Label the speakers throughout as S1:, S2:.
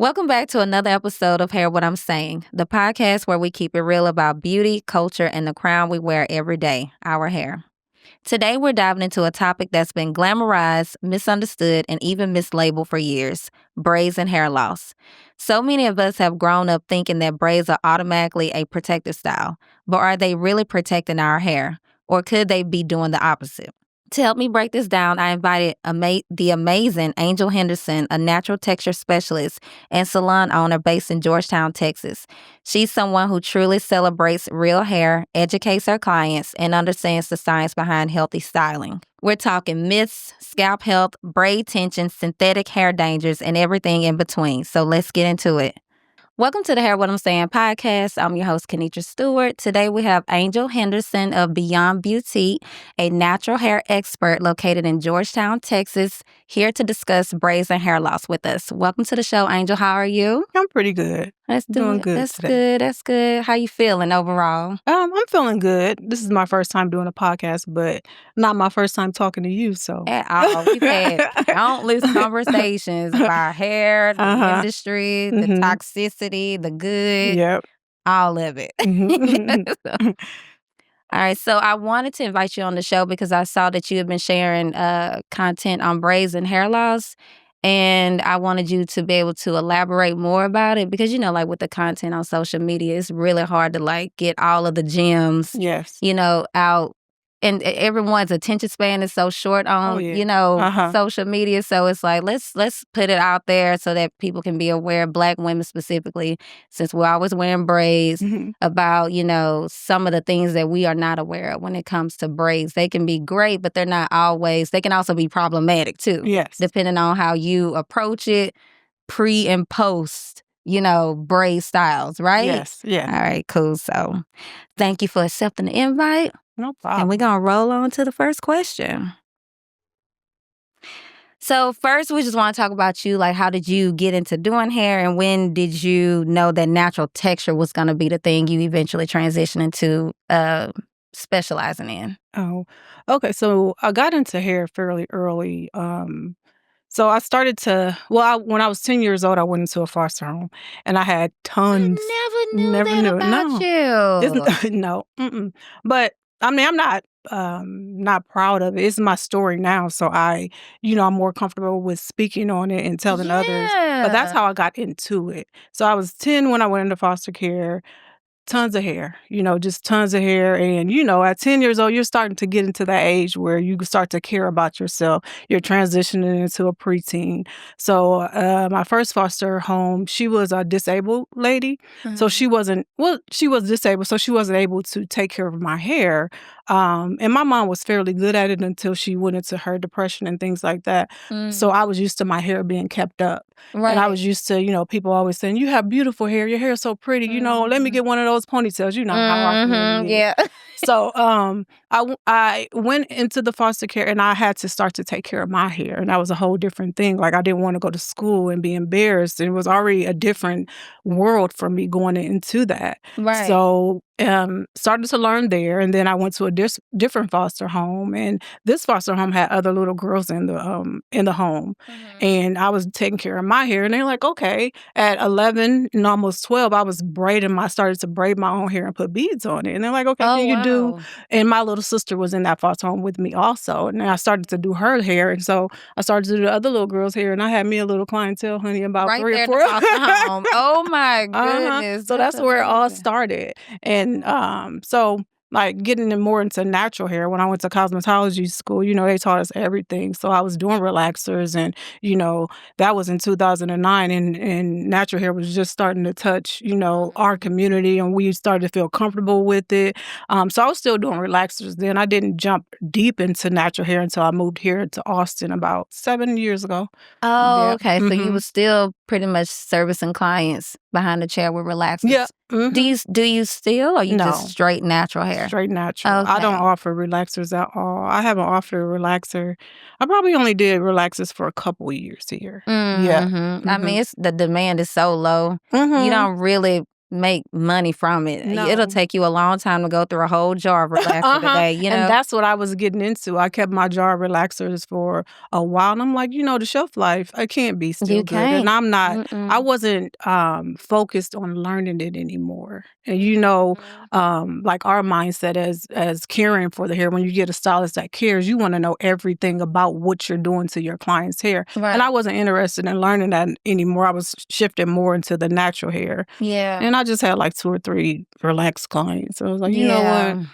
S1: Welcome back to another episode of Hair What I'm Saying, the podcast where we keep it real about beauty, culture, and the crown we wear every day, our hair. Today, we're diving into a topic that's been glamorized, misunderstood, and even mislabeled for years: braids and hair loss. So many of us have grown up thinking that braids are automatically a protective style, but are they really protecting our hair? Or could they be doing the opposite? To help me break this down, I invited the amazing Angel Henderson, a natural texture specialist and salon owner based in Georgetown, Texas. She's someone who truly celebrates real hair, educates her clients, and understands the science behind healthy styling. We're talking myths, scalp health, braid tension, synthetic hair dangers, and everything in between. So let's get into it. Welcome to the Hair What I'm Saying podcast. I'm your host, Kenitra Stewart. Today we have Angel Henderson of Beyond Beautea, a natural hair expert located in Georgetown, Texas, here to discuss braids and hair loss with us. Welcome to the show, Angel. How are you?
S2: I'm pretty good.
S1: Let's do
S2: Doing
S1: it.
S2: good
S1: That's
S2: today.
S1: good. That's good. How you feeling overall?
S2: I'm feeling good. This is my first time doing a podcast, but not my first time talking to you, so.
S1: At all. We've had countless conversations about hair, the industry, the toxicity, the good,
S2: Yep.
S1: all of it. All right, so I wanted to invite you on the show because I saw that you have been sharing content on braids and hair loss, and I wanted you to be able to elaborate more about it because, like with the content on social media, it's really hard to get all of the gems,
S2: Yes.
S1: out. And everyone's attention span is so short on, social media. So it's like, let's put it out there so that people can be aware, Black women specifically, since we're always wearing braids, about, some of the things that we are not aware of when it comes to braids. They can be great, but they're not always. They can also be problematic too.
S2: Yes.
S1: Depending on how you approach it, pre and post, braid styles, right?
S2: Yes. Yeah.
S1: All right, cool. So thank you for accepting the invite.
S2: No problem.
S1: And we're going to roll on to the first question. So first, we just want to talk about you. How did you get into doing hair, and when did you know that natural texture was going to be the thing you eventually transitioned into specializing in?
S2: Oh, okay. So I got into hair fairly early. So I started to, when I was 10 years old, I went into a foster home, and I had tons.
S1: I never knew that about you.
S2: No. But I mean, I'm not proud of it. It's my story now, so I'm more comfortable with speaking on it and telling others. But that's how I got into it. So I was 10 when I went into foster care. Tons of hair, just tons of hair. And, at 10 years old, you're starting to get into that age where you start to care about yourself. You're transitioning into a preteen. So my first foster home, she was a disabled lady. So she was disabled, so she wasn't able to take care of my hair. And my mom was fairly good at it until she went into her depression and things like that. So I was used to my hair being kept up.
S1: Right.
S2: And I was used to, people always saying, you have beautiful hair. Your hair is so pretty. Let me get one of those ponytails. How our community is.
S1: Yeah.
S2: So I went into the foster care, and I had to start to take care of my hair. And that was a whole different thing. I didn't want to go to school and be embarrassed. It was already a different world for me going into that.
S1: Right.
S2: So started to learn there, and then I went to a different foster home, and this foster home had other little girls in the home, and I was taking care of my hair, and they're like, okay. At 11 and almost 12, I was started to braid my own hair and put beads on it, and they're like, okay, can you do? And my little sister was in that foster home with me also, and I started to do her hair, and so I started to do the other little girls' hair, and I had me a little clientele, honey, about
S1: right
S2: 3
S1: there
S2: or 4.
S1: In the foster home. Oh my goodness!
S2: So that's where it all started. And so getting more into natural hair, when I went to cosmetology school, they taught us everything. So I was doing relaxers, and, that was in 2009, and natural hair was just starting to touch, our community, and we started to feel comfortable with it. So I was still doing relaxers then. I didn't jump deep into natural hair until I moved here to Austin about 7 years ago.
S1: Oh, okay. So you were still pretty much servicing clients behind the chair with relaxers.
S2: Yeah.
S1: Do you still, or you
S2: No.
S1: just straight natural hair?
S2: Straight natural.
S1: Okay.
S2: I don't offer relaxers at all. I haven't offered a relaxer. I probably only did relaxers for a couple years here. Yeah.
S1: I mean, the demand is so low. You don't really make money from it.
S2: No.
S1: It'll take you a long time to go through a whole jar of relaxer today, you know?
S2: And that's what I was getting into. I kept my jar of relaxers for a while, and I'm like, the shelf life, it can't be still
S1: You
S2: good. And
S1: can't.
S2: I'm not,
S1: Mm-mm.
S2: I wasn't focused on learning it anymore. And like our mindset as caring for the hair, when you get a stylist that cares, you want to know everything about what you're doing to your client's hair.
S1: Right.
S2: And I wasn't interested in learning that anymore. I was shifting more into the natural hair.
S1: Yeah.
S2: And I just had like 2 or 3 relaxed clients. So I was like, you know what?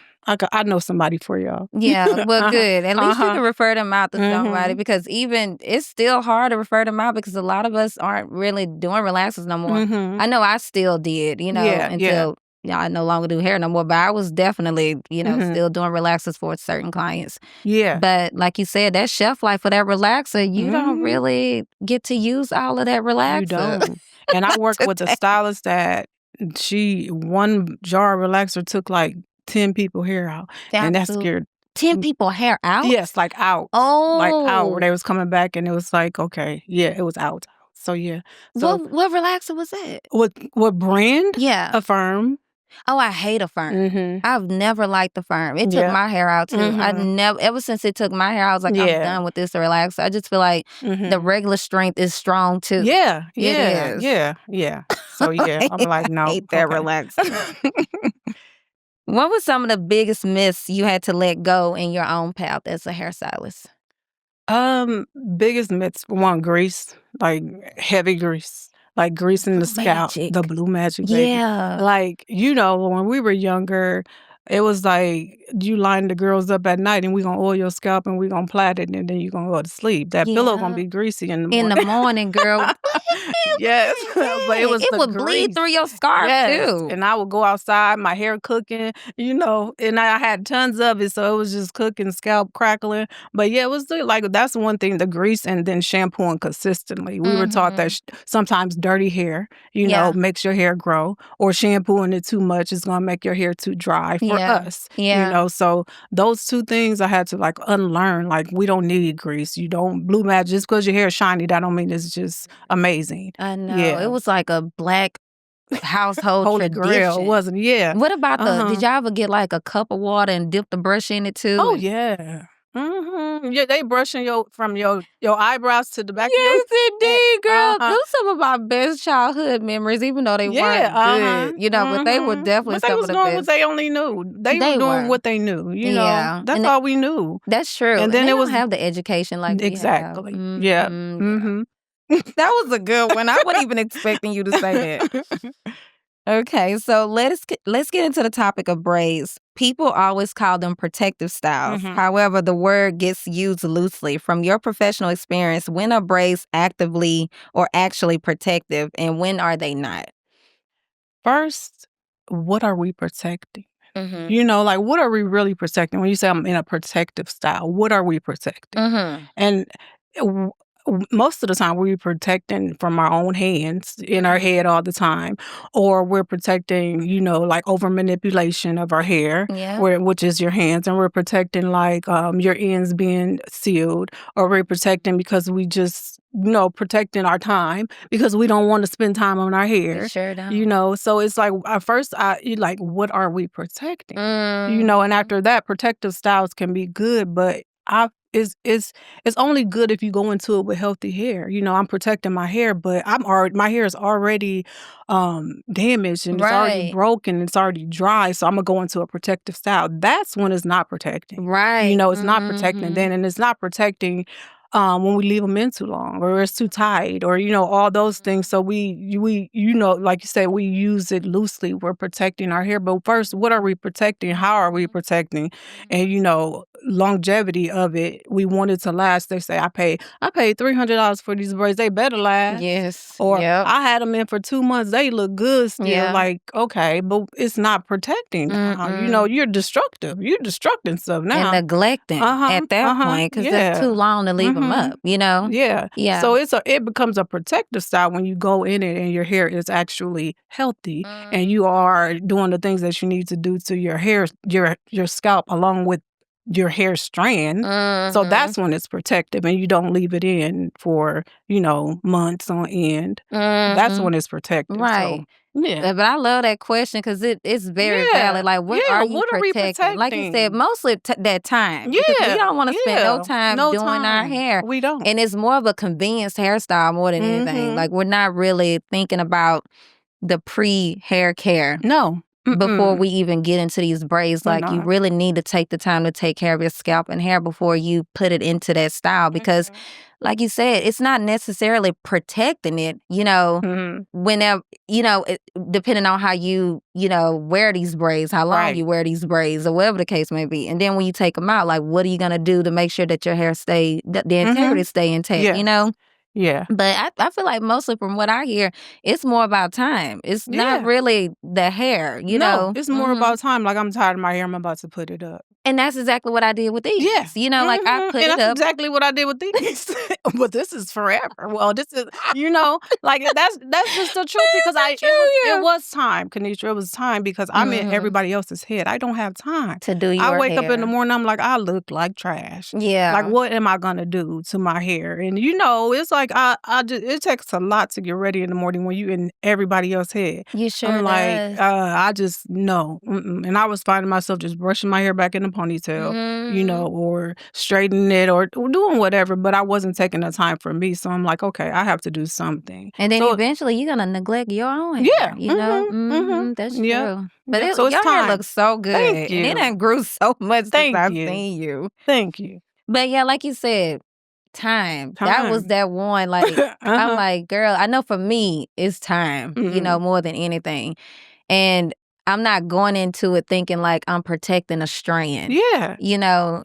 S2: I know somebody for y'all.
S1: Yeah, well, good. At least you can refer them out to somebody,
S2: Mhm.
S1: because even it's still hard to refer them out because a lot of us aren't really doing relaxers no more.
S2: Mhm.
S1: I know I still did,
S2: Yeah.
S1: until I no longer do hair no more, but I was definitely,
S2: Mhm.
S1: still doing relaxers for certain clients.
S2: Yeah.
S1: But like you said, that shelf life for that relaxer, you don't
S2: Mhm.
S1: really get to use all of that relaxer.
S2: You don't. And I worked with a stylist that one jar of relaxer took like 10 people hair out. And that scared
S1: 10 people hair out?
S2: Yes, like out. Like out where
S1: Oh.
S2: they was coming back and it was like, okay, yeah, it was out. So yeah. So
S1: What relaxer was that?
S2: what brand?
S1: Yeah.
S2: Affirm.
S1: Oh, I hate Affirm.
S2: Mhm.
S1: I've never liked Affirm. It took
S2: Yeah.
S1: my hair out too. I
S2: Mhm.
S1: never, ever since it took my hair, I was like, I'm
S2: Yeah.
S1: done with this relaxer. I just feel like the
S2: Mhm.
S1: regular strength is strong too.
S2: Yeah.
S1: It
S2: Yeah.
S1: is.
S2: Yeah. Yeah. So yeah, I'm like,
S1: I
S2: no.
S1: hate that
S2: Okay.
S1: relaxer. What was some of the biggest myths you had to let go in your own path as a hairstylist?
S2: Biggest myths, one, grease, like heavy grease, like grease in the scalp,
S1: Magic.
S2: the blue magic, baby.
S1: Yeah.
S2: Like, when we were younger, it was like you line the girls up at night and we gonna oil your scalp and we gonna plait it and then you gonna go to sleep. That pillow gonna
S1: Yeah.
S2: be greasy in the
S1: In the
S2: morning.
S1: morning, girl.
S2: Yes, but it was
S1: It
S2: the
S1: would bleed
S2: grease.
S1: through your scarf
S2: Yes,
S1: too.
S2: and I would go outside, my hair cooking, and I had tons of it, so it was just cooking, scalp crackling. But yeah, it was like that's one thing, the grease, and then shampooing consistently. We were taught that sometimes dirty hair,
S1: Yeah.
S2: makes your hair grow, or shampooing it too much is gonna make your hair too dry for us.
S1: Yeah.
S2: So those 2 things I had to like unlearn. Like we don't need grease. You don't blue magic just because your hair is shiny. That don't mean it's just amazing.
S1: I know.
S2: Yeah.
S1: It was like a black household
S2: Holy grail,
S1: tradition.
S2: wasn't it? Yeah.
S1: What about
S2: Uh-huh.
S1: did y'all ever get like a cup of water and dip the brush in it too?
S2: Oh, yeah. Yeah, they brushing from your eyebrows to the back of your
S1: Yes, indeed, girl.
S2: Uh-huh.
S1: Those some of my best childhood memories, even though they weren't good, but they were definitely
S2: But they
S1: some
S2: was
S1: of the
S2: doing
S1: best.
S2: what they only knew. They were doing what they knew,
S1: Yeah.
S2: That's
S1: And
S2: all we knew.
S1: that's true.
S2: And then
S1: they
S2: it
S1: don't
S2: was
S1: have the education like we have.
S2: exactly. Yeah.
S1: Mhm, yeah.
S2: Mhm.
S1: That was a good one. I wasn't even expecting you to say that. Okay, so let's get into the topic of braids. People always call them protective styles.
S2: Mhm.
S1: However, the word gets used loosely. From your professional experience, when are braids actively or actually protective, and when are they not?
S2: First, what are we protecting?
S1: Mm-hmm.
S2: Like what are we really protecting? When you say I'm in a protective style, what are we protecting?
S1: Mm-hmm.
S2: And w- most of the time, we're protecting from our own hands in our head all the time, or we're protecting, like over manipulation of our hair,
S1: Yeah.
S2: which is your hands, and we're protecting like your ends being sealed, or we're protecting because we just, protecting our time because we don't want to spend time on our hair.
S1: We sure don't.
S2: So it's like at first, like, what are we protecting? And
S1: Mm-hmm.
S2: after that, protective styles can be good, but it's only good if you go into it with healthy hair. I'm protecting my hair, but my hair is already damaged and it's already
S1: Right.
S2: broken, it's already dry. So I'm gonna go into a protective style. That's when it's not protecting.
S1: Right.
S2: It's not protecting then, and it's not protecting when we leave them in too long, or it's too tight, or all those things. So we like you said, we use it loosely. We're protecting our hair, but first, what are we protecting? How are we protecting? And longevity of it. We want it to last. They say I paid $300 for these braids. They better last.
S1: Yes.
S2: Or
S1: Yep.
S2: I had them in for 2 months. They look good still.
S1: Yeah.
S2: Like, okay, but it's not protecting now. You're destructive. You're destructing stuff now.
S1: And neglecting at that point, because that's too long to leave them up,
S2: Yeah.
S1: Yeah.
S2: So it becomes a protective style when you go in it and your hair is actually healthy and you are doing the things that you need to do to your hair, your scalp, along with your hair strand. So that's when it's protective and you don't leave it in for, months on end. That's when it's protective.
S1: Right.
S2: So. Yeah.
S1: But I love that question because it's very valid. Like, what are you
S2: What are we
S1: protecting? Like you said,
S2: protecting?
S1: mostly that time. Because we don't want to spend no time
S2: No
S1: doing our
S2: time.
S1: hair.
S2: We don't.
S1: And it's more of a convenience hairstyle more than anything. Like, we're not really thinking about the pre-hair care.
S2: No.
S1: Before we even get into these braids.
S2: We're
S1: Like, you
S2: not.
S1: really need to take the time to take care of your scalp and hair before you put it into that style. Because, like you said, it's not necessarily protecting it, whenever, depending on how you wear these braids, how long you wear these braids, or whatever the case may be. And then when you take them out, like, what are you going to do to make sure that your hair the integrity stay intact,
S2: Yeah.
S1: But I feel like mostly from what I hear, it's more about time. It's not really the hair,
S2: No, it's more about time. Like, I'm tired of my hair. I'm about to put it up.
S1: And that's exactly what I did with these. Like, I put it up.
S2: And that's exactly what I did with these. But this is forever. Well, this is, like, that's just the truth, because it was time, Kanisha. It was time, because I'm in everybody else's head. I don't have time
S1: to do your
S2: I wake
S1: hair.
S2: up in the morning, I'm like, I look like trash.
S1: Yeah.
S2: Like, what am I gonna do to my hair? And it's like it takes a lot to get ready in the morning when you in everybody else's head.
S1: You sure
S2: I'm like,
S1: does.
S2: I just no. And I was finding myself just brushing my hair back in the ponytail, or straightening it, or doing whatever. But I wasn't taking the time for me, so I'm like, okay, I have to do something.
S1: And then eventually you're gonna neglect your own hair. That's true. But
S2: so it's
S1: your
S2: time.
S1: hair looks so good.
S2: Thank you.
S1: And it done grew so much since I've seen you.
S2: Thank you.
S1: But yeah, like you said, time. That was that one. Like, I'm like, girl, I know for me, it's time, more than anything. And I'm not going into it thinking like I'm protecting a strand.
S2: Yeah.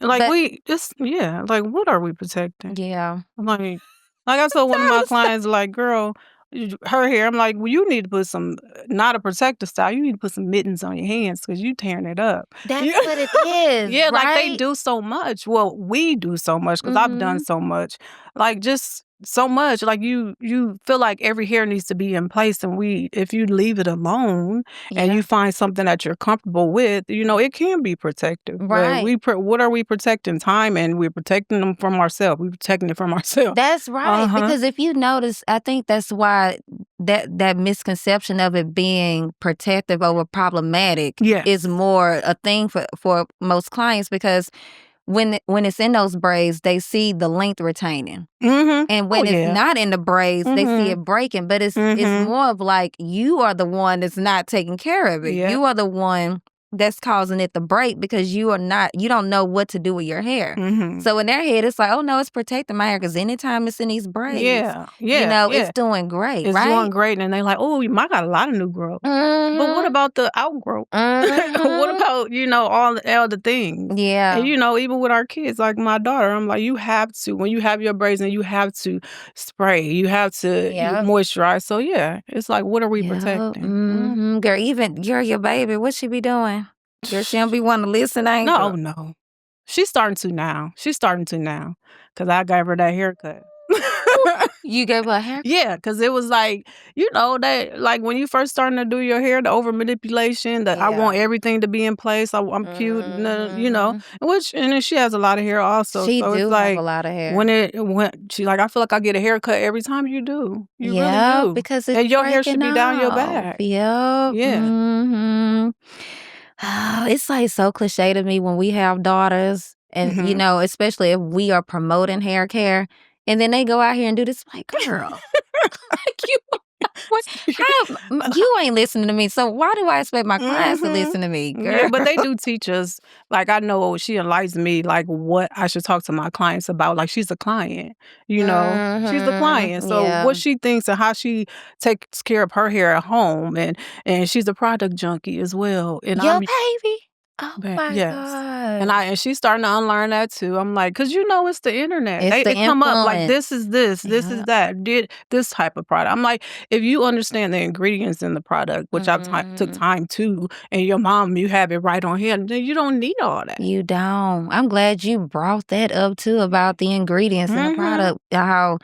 S2: Like, like, what are we protecting?
S1: Yeah.
S2: Like I told one of my clients, like, girl, her hair, I'm like, well, you need to put some, not a protective style, you need to put some mittens on your hands, because you tearing it up.
S1: That's what it is.
S2: Yeah,
S1: right?
S2: Like, they do so much. Well, we do so much, because I've done so much. Like, just so much. Like, you feel like every hair needs to be in place, and if you leave it alone and you find something that you're comfortable with, it can be protective.
S1: Right.
S2: But what are we protecting? Time, and we're protecting them from ourselves. We're protecting it from ourselves.
S1: That's right. Because if you notice, I think that's why that misconception of it being protective over problematic is more a thing for most clients, because when it's in those braids, they see the length retaining. And when it's not in the braids, they see it breaking. But it's more of like, you are the one that's not taking care of it. You are the one that's causing it to break, because you don't know what to do with your hair. So in their head, it's like, oh no, it's protecting my hair, because anytime it's in these braids, it's doing great,
S2: it's
S1: right?
S2: doing great. And they're like, oh, I got a lot of new growth. But what about the outgrowth? What about, all the other things?
S1: Yeah.
S2: And, even with our kids, like my daughter, I'm like, you have to, when you have your braids, and you have to spray, you have to moisturize. So yeah, it's like, what are we protecting?
S1: Girl, even your baby, what she be doing? Girl, she don't be wanting to listen, ain't
S2: No, no. She's starting to now. Because I gave her that haircut.
S1: You gave her a haircut?
S2: Yeah, because it was like, that, like, when you first starting to do your hair, the over manipulation, I want everything to be in place. I'm cute, and then she has a lot of hair also.
S1: She
S2: so
S1: do
S2: it's like,
S1: have a lot of hair.
S2: When she like, I feel like I get a haircut every time you do. You really do.
S1: Because it's
S2: and your hair should be down your back.
S1: Yep.
S2: Yeah.
S1: It's like so cliche to me when we have daughters, and especially if we are promoting hair care, and then they go out here and do this. Like, girl, you ain't listening to me. So why do I expect my clients to listen to me, girl?
S2: Yeah, but they do teach us. Like, I know she enlightens me, like, what I should talk to my clients about. Like, she's a client, she's a client. So what she thinks and how she takes care of her hair at home, and she's a product junkie as well. And
S1: your baby. Oh my
S2: yes.
S1: God.
S2: And she's starting to unlearn that too. I'm like, because it's the internet.
S1: It's
S2: They
S1: the
S2: come up like,
S1: influence.
S2: this is this is that, did this type of product. I'm like, if you understand the ingredients in the product, which I've took time to, and your mom, you have it right on here, then you don't need all that.
S1: You don't. I'm glad you brought that up too, about the ingredients in the product. How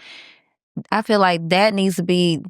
S1: I feel like that needs to be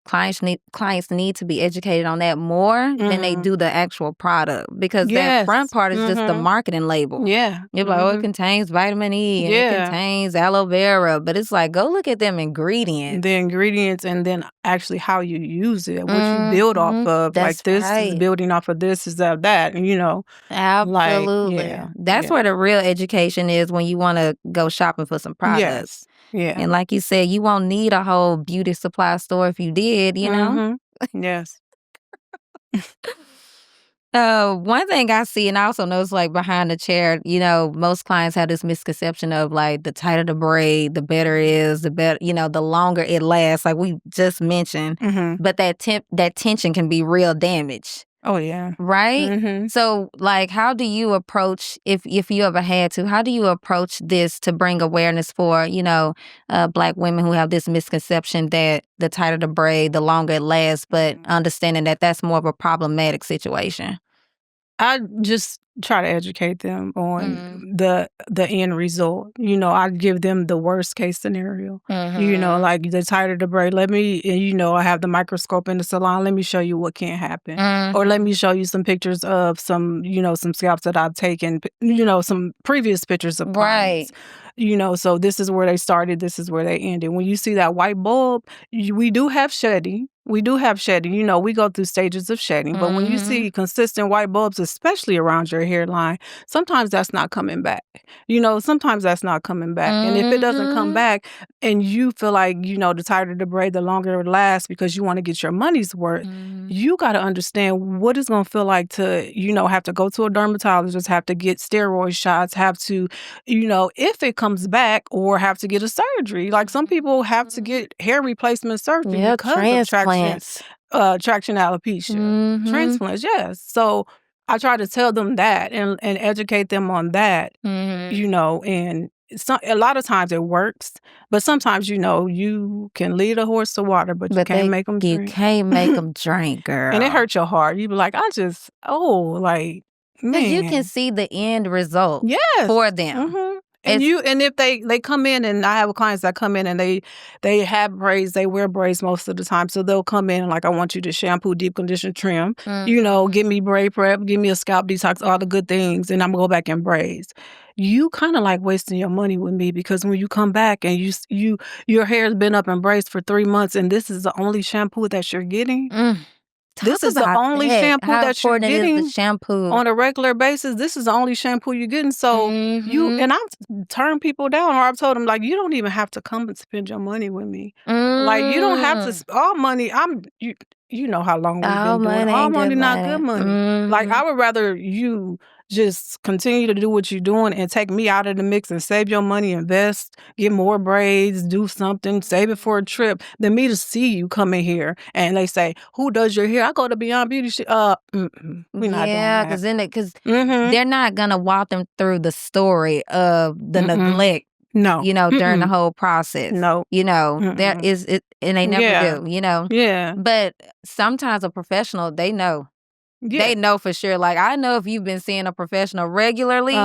S1: clients need to be educated on that more than they do the actual product, because that front part is just the marketing label.
S2: Yeah.
S1: You're like, oh, it contains vitamin E and it contains aloe vera, but it's like, go look at them ingredients.
S2: The ingredients, and then actually how you use it, what you build off of.
S1: That's
S2: like this
S1: right.
S2: is building off of this, is of that, and
S1: Absolutely. That's where the real education is when you want to go shopping for some products.
S2: Yeah.
S1: And like you said, you won't need a whole beauty supply store if you did, you know?
S2: Yes.
S1: One thing I see, and I also notice, like, behind the chair, most clients have this misconception of, like, the tighter the braid, the better it is, the better, the longer it lasts, like we just mentioned. But that tension can be real damage.
S2: Oh, yeah.
S1: Right? So, like, how do you approach, if you ever had to, how do you approach this to bring awareness for, Black women who have this misconception that the tighter the braid, the longer it lasts, but understanding that that's more of a problematic situation?
S2: I just try to educate them on the end result. I give them the worst case scenario. Like the tighter the braid, I have the microscope in the salon. Let me show you what can happen. Or let me show you some pictures of some scalps that I've taken, some previous pictures of clients. So this is where they started, this is where they ended. When you see that white bulb, we do have shedding. We go through stages of shedding. But when you see consistent white bulbs, especially around your hairline, sometimes that's not coming back. Sometimes that's not coming back. And if it doesn't come back and you feel like, the tighter the braid, the longer it lasts because you want to get your money's worth, you got to understand what it's going to feel like to, have to go to a dermatologist, have to get steroid shots, have to, if it comes back, or have to get a surgery. Like some people have to get hair replacement surgery because of traction alopecia. Transplants, yes. So I try to tell them that and educate them on that, and a lot of times it works, but sometimes, you can lead a horse to water, but you can't make them drink.
S1: You can't make them drink, girl.
S2: And it hurts your heart. You be like, man.
S1: Because you can see the end result for them.
S2: And if they come in, and I have clients that come in and they have braids, they wear braids most of the time. So they'll come in like, I want you to shampoo, deep condition, trim, give me braid prep, give me a scalp detox, all the good things, and I'm gonna go back in braids. You kind of like wasting your money with me, because when you come back and your hair's been up in braids for 3 months and this is the only shampoo that you're getting. This is the only shampoo that you're getting on a regular basis. This is the only shampoo you're getting. So and I've turned people down, or I've told them, like, you don't even have to come and spend your money with me. Like, you don't have to, all money, you know how long we've been doing. All money, not good money. Like, I would rather you just continue to do what you're doing and take me out of the mix and save your money, invest, get more braids, do something, save it for a trip, than me to see you come in here and they say, who does your hair? I go to Beyond Beauty. We're not doing that.
S1: Because they're not going to walk them through the story of the neglect.
S2: No.
S1: During the whole process.
S2: No.
S1: There is it, and they never do,
S2: Yeah.
S1: But sometimes a professional, they know.
S2: Yeah.
S1: They know for sure. Like, I know if you've been seeing a professional regularly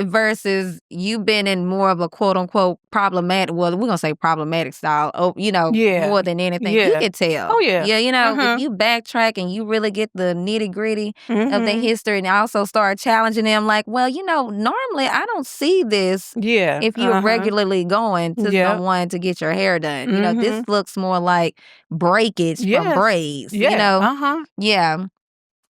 S1: versus you've been in more of a quote unquote problematic, well, we're gonna say problematic style, more than anything. You can tell.
S2: Oh, yeah.
S1: Yeah, if you backtrack and you really get the nitty gritty of the history, and also start challenging them, like, well, normally I don't see this if you're regularly going to someone to get your hair done. This looks more like breakage from braids. Yeah.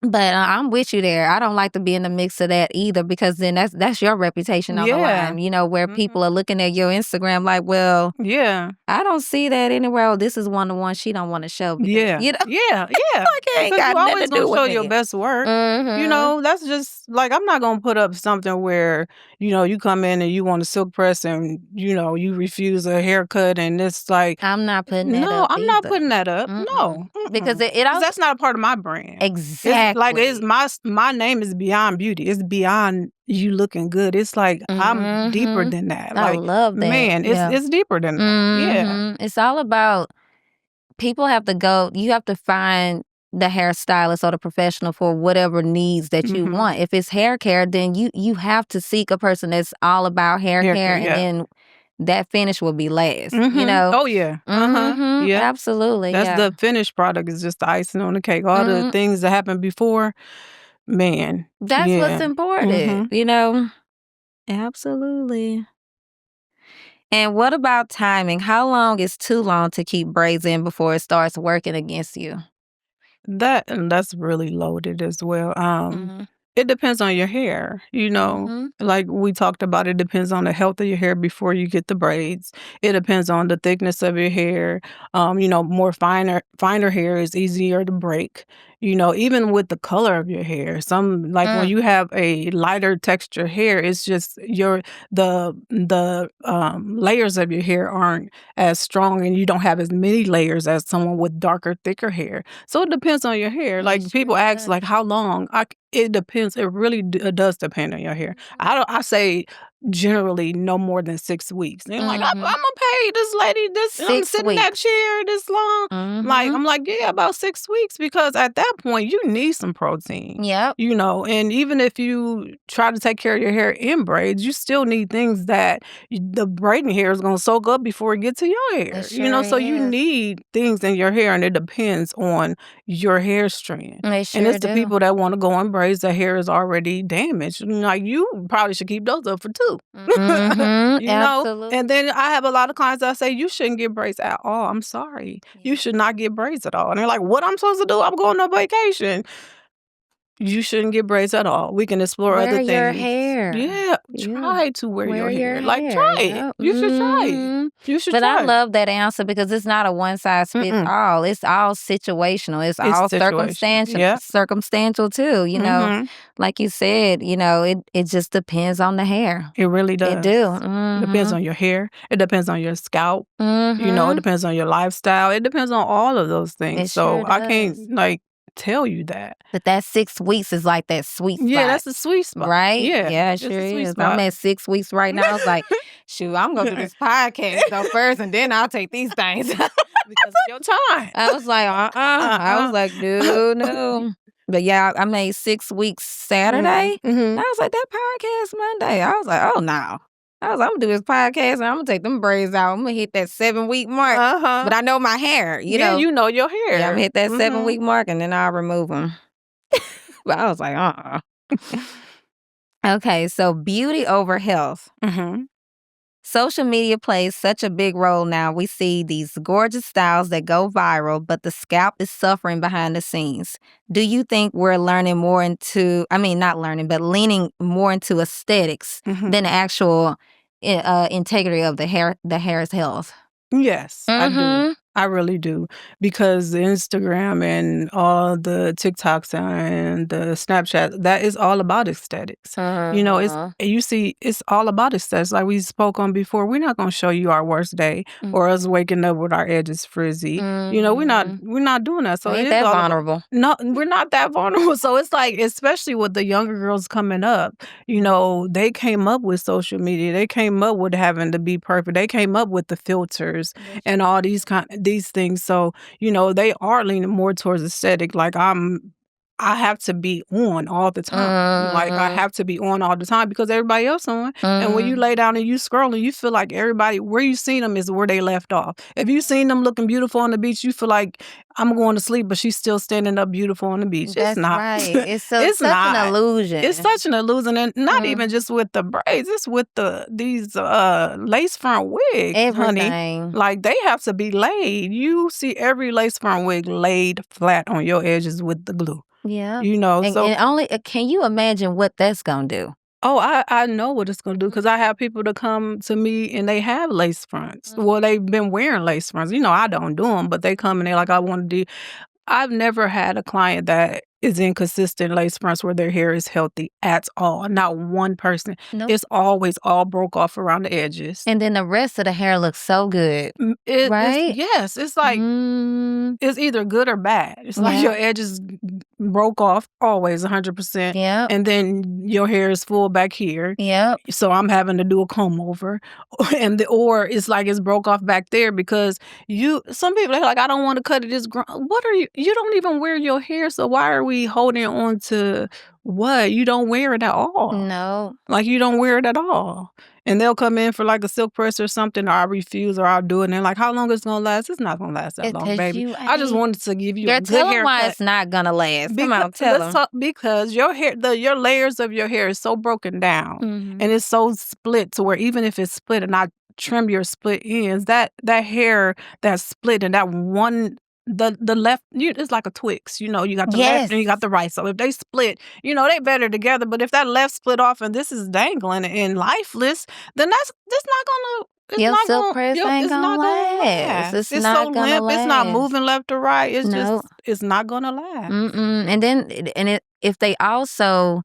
S1: But I'm with you there. I don't like to be in the mix of that either, because then that's your reputation on the line, where people are looking at your Instagram like, well, I don't see that anywhere. Oh, this is one of the ones she don't want to show. Because,
S2: Yeah.
S1: Like, it ain't got
S2: you
S1: nothing
S2: always
S1: to do
S2: gonna
S1: with
S2: show
S1: me.
S2: your best work. That's just like, I'm not gonna put up something where, you come in and you want a silk press and, you refuse a haircut, and it's like,
S1: I'm not putting that up.
S2: No, I'm not
S1: either.
S2: putting that up. No.
S1: Because it also,
S2: that's not a part of my brand.
S1: Exactly.
S2: It's my name is Beyond Beauty. It's beyond you looking good. It's like, I'm deeper than that.
S1: I
S2: Like,
S1: love that.
S2: man, it's deeper than that. Yeah.
S1: It's all about, people have to go, you have to find the hairstylist or the professional for whatever needs that you want. If it's hair care, then you have to seek a person that's all about hair care, and then that finish will be last, you know?
S2: Oh, yeah. Yeah.
S1: Absolutely,
S2: That's
S1: yeah.
S2: the finished product is just the icing on the cake. All the things that happened before, man,
S1: That's what's
S2: yeah.
S1: important, you know? Absolutely. And what about timing? How long is too long to keep braids in before it starts working against you?
S2: That's really loaded as well.
S1: Mhm.
S2: It depends on your hair,
S1: Mhm.
S2: like we talked about, it depends on the health of your hair before you get the braids. It depends on the thickness of your hair. More finer hair is easier to break. Even with the color of your hair, some like when
S1: Mm.
S2: you have a lighter texture hair, it's just the layers of your hair aren't as strong, and you don't have as many layers as someone with darker, thicker hair. So it depends on your hair.
S1: It
S2: Like
S1: sure
S2: people ask,
S1: does.
S2: like how long? It depends. It really does depend on your hair. I say generally no more than 6 weeks. They're like, I'm
S1: Mhm.
S2: gonna pay this lady this. And I'm
S1: 6
S2: sitting in that
S1: weeks.
S2: chair this long.
S1: Mhm.
S2: I'm like, yeah, about 6 weeks because at that point you need some protein.
S1: Yep.
S2: And even if you try to take care of your hair in braids, you still need things that the braiding hair is going to soak up before it gets to your
S1: It
S2: hair.
S1: sure
S2: So you
S1: is.
S2: need things in your hair, and it depends on your hair strand.
S1: They
S2: And
S1: sure
S2: it's the
S1: do.
S2: people that want to go in braids, their hair is already damaged. Like you probably should keep those up for two.
S1: Mhm.
S2: And
S1: Absolutely.
S2: then I have a lot of clients that say you shouldn't get braids at all. I'm sorry, you
S1: Yeah.
S2: should not get braids at all. And they're like, "What I'm supposed to do? I'm going on vacation." You shouldn't get braids at all. We can explore
S1: Wear
S2: other
S1: your
S2: things.
S1: hair.
S2: Yeah,
S1: Yeah.
S2: try to wear
S1: Wear
S2: your
S1: your
S2: hair. Like,
S1: hair.
S2: try it.
S1: Yep.
S2: You should try it. You should
S1: But I
S2: try it.
S1: love that answer because it's not a one size fits
S2: Mm-mm.
S1: all. It's all situational. It's
S2: It's
S1: all
S2: situational. Yeah.
S1: circumstantial too,
S2: Mhm.
S1: Like you said, it just depends on the hair.
S2: It really
S1: It
S2: does.
S1: do.
S2: It depends
S1: Mhm.
S2: on your hair. It depends on your scalp. It
S1: Mhm.
S2: depends on your lifestyle. It depends on all of those things.
S1: It sure
S2: So I can't
S1: does.
S2: tell you that.
S1: But that 6 weeks is like that sweet
S2: Yeah,
S1: spot.
S2: that's a sweet spot.
S1: Right?
S2: Yeah,
S1: Yeah, it
S2: it's
S1: sure
S2: a sweet
S1: is. I'm
S2: spot.
S1: at 6 weeks right now. I was like, shoot, I'm gonna do this podcast though first and then I'll take these things.
S2: Because of your time.
S1: I was like, I was like, no, no. But yeah, I made 6 weeks Saturday.
S2: Mhm.
S1: I was like, that podcast Monday. I was like, oh no. I was like, I'm gonna do this podcast and I'm gonna take them braids out. I'm gonna hit that 7-week mark.
S2: Uh-huh.
S1: But I know my hair,
S2: Yeah, you know your
S1: Yeah, I'm
S2: hair.
S1: gonna hit that
S2: Mhm.
S1: 7-week mark and then I'll remove them. But I was like, Okay, so beauty over health.
S2: Mhm.
S1: Social media plays such a big role now. We see these gorgeous styles that go viral, but the scalp is suffering behind the scenes. Do you think we're learning more not learning, but leaning more into aesthetics
S2: Mhm.
S1: than the actual integrity of the hair's health?
S2: Yes, I do.
S1: Mm-hmm.
S2: I really do. Because the Instagram and all the TikToks and the Snapchat, that is all about aesthetics. It's
S1: Uh-huh.
S2: you see, it's all about aesthetics. Like we spoke on before, we're not gonna show you our worst day or us waking up with our edges frizzy.
S1: Mm-hmm.
S2: We're not doing that. So
S1: We
S2: it
S1: ain't
S2: is
S1: that
S2: all about
S1: vulnerable.
S2: no, we're not that vulnerable. So it's like, especially with the younger girls coming up, they came up with social media. They came up with having to be perfect. They came up with the filters and all these things. So, they are leaning more towards aesthetic. Like I have to be on all the time. Like I
S1: Mm-hmm.
S2: have to be on all the time because everybody else on. And when you
S1: Mm-hmm.
S2: lay down and you scrolling, you feel like everybody where you seen them is where they left off. If you seen them looking beautiful on the beach, you feel like I'm going to sleep, but she's still standing up beautiful on the beach. It's
S1: That's
S2: not.
S1: right. It's
S2: It's
S1: such an
S2: not.
S1: illusion.
S2: It's such an illusion, and not
S1: Mm.
S2: even just with the braids. It's with these lace front wigs, honey.
S1: Everything.
S2: Like they have to be laid. You see every lace front wig laid flat on your edges with the glue.
S1: Yeah.
S2: So
S1: And only can you imagine what that's gonna do?
S2: oh, I know what it's gonna do because I have people to come to me and they have lace fronts.
S1: Mm.
S2: Well, they've been wearing lace fronts. I don't do them, but they come and they're like, I want to do. I've never had a client that is in consistent lace fronts where their hair is healthy at all. Not one person.
S1: Nope.
S2: It's always all broke off around the edges.
S1: And then the rest of the hair looks so good, right?
S2: Yes, it's like it's either good or bad. It's like your edges broke off always 100%.
S1: Yep.
S2: And then your hair is full back here.
S1: Yep.
S2: So I'm having to do a comb over. Or it's like it's broke off back there because some people are like, I don't want to cut it. What are you don't even wear your hair, so why are we holding on to what? You don't wear it at all.
S1: No.
S2: Like you don't wear it at all. And they'll come in for like a silk press or something, or I refuse, or I'll do it. And they're like, how long is it gonna last? It's not gonna last that long, baby. I just wanted to give you a good
S1: tell them
S2: haircut.
S1: why it's not gonna last. Come on, tell them.
S2: Because your hair, your layers of your hair is so broken down, and it's so split to where even if it's split and I trim your split ends, that hair that's split and that one. The left, it's like a Twix, you got the left and you got the right. So if they split, they better together. But if that left split off and this is dangling and lifeless, then that's not gonna.
S1: Your silk press ain't gonna last. It's not
S2: so
S1: gonna
S2: limp.
S1: last.
S2: It's not moving left or right. It's just, it's not gonna last.
S1: And then, if they also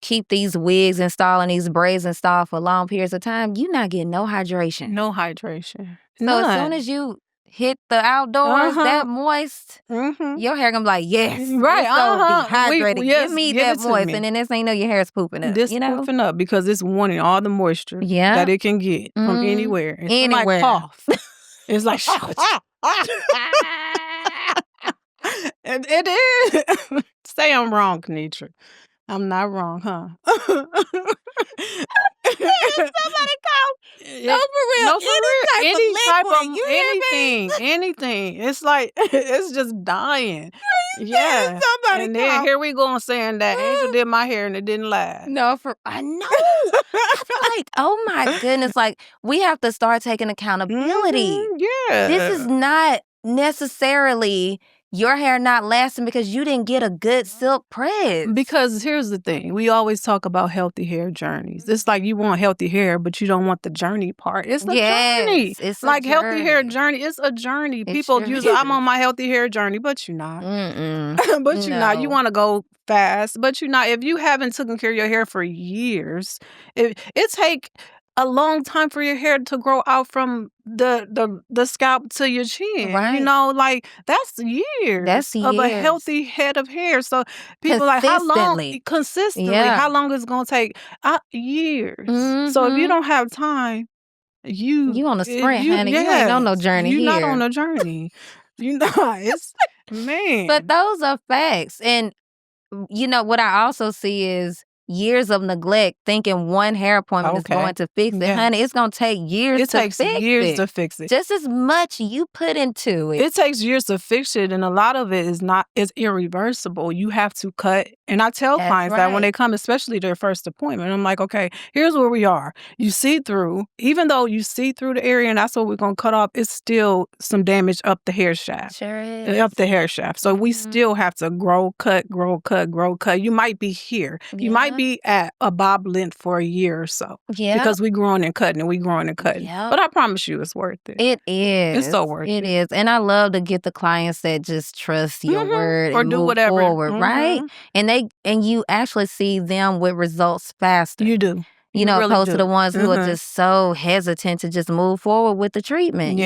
S1: keep these wigs installing, these braids installed for long periods of time, you're not getting no hydration.
S2: No hydration.
S1: So as soon as you hit the outdoors, that moist, your hair gonna be like, yes,
S2: right,
S1: so dehydrated. Give me that moist. And then next thing you know, your hair is pooping up.
S2: Pooping up because it's wanting all the moisture that it can get from anywhere. It's
S1: anywhere.
S2: Like cough. It's like and it is. Say I'm wrong, Kenitra. I'm not wrong, huh?
S1: Somebody call. No, for real.
S2: No, for real. Any type
S1: of
S2: anything. It's like it's just dying. Yeah.
S1: Somebody
S2: and then here we go saying that Angel did my hair and it didn't last.
S1: No, I know. I feel like, oh my goodness, like we have to start taking accountability.
S2: Yeah.
S1: This is not necessarily your hair not lasting because you didn't get a good silk press.
S2: Because here's the thing. We always talk about healthy hair journeys. It's like you want healthy hair, but you don't want the journey part. It's the journey.
S1: It's
S2: like
S1: a
S2: healthy hair journey. It's a journey. People use I'm on my healthy hair journey, but you're not. But you're not. You want to go fast, but you're not. If you haven't taken care of your hair for years, it take a long time for your hair to grow out from the scalp to your chin.
S1: Right.
S2: Like that's years.
S1: That's
S2: of a
S1: years.
S2: healthy head of hair. So people like how long consistently, how long is it gonna take? Years. So if you don't have time, you
S1: on a sprint, honey. You ain't on no journey
S2: You're
S1: here.
S2: not on a journey. You're not. It's man.
S1: But those are facts. And what I also see is years of neglect, thinking one hair appointment is going to fix it. Honey, it's going to take years to fix it. It takes years
S2: to fix it.
S1: Just as much you put into it.
S2: It takes years to fix it, and a lot of it is irreversible. You have to cut. And I tell clients that when they come, especially their first appointment, I'm like, okay, here's where we are. You see through, even though you see through the area and that's what we're going to cut off, it's still some damage up the hair shaft.
S1: Sure is.
S2: Up the hair shaft. So we still have to grow, cut. You might be here. You might be at a bob length for a year or so. Yeah. Because we growing and cutting.
S1: Yep.
S2: But I promise you it's worth it.
S1: It is.
S2: It's so worth it.
S1: It is. And I love to get the clients that just trust your word
S2: or
S1: and
S2: do
S1: move
S2: whatever.
S1: Forward, right? And you actually see them with results faster.
S2: You do.
S1: Opposed to the ones who are just so hesitant to just move forward with the treatment,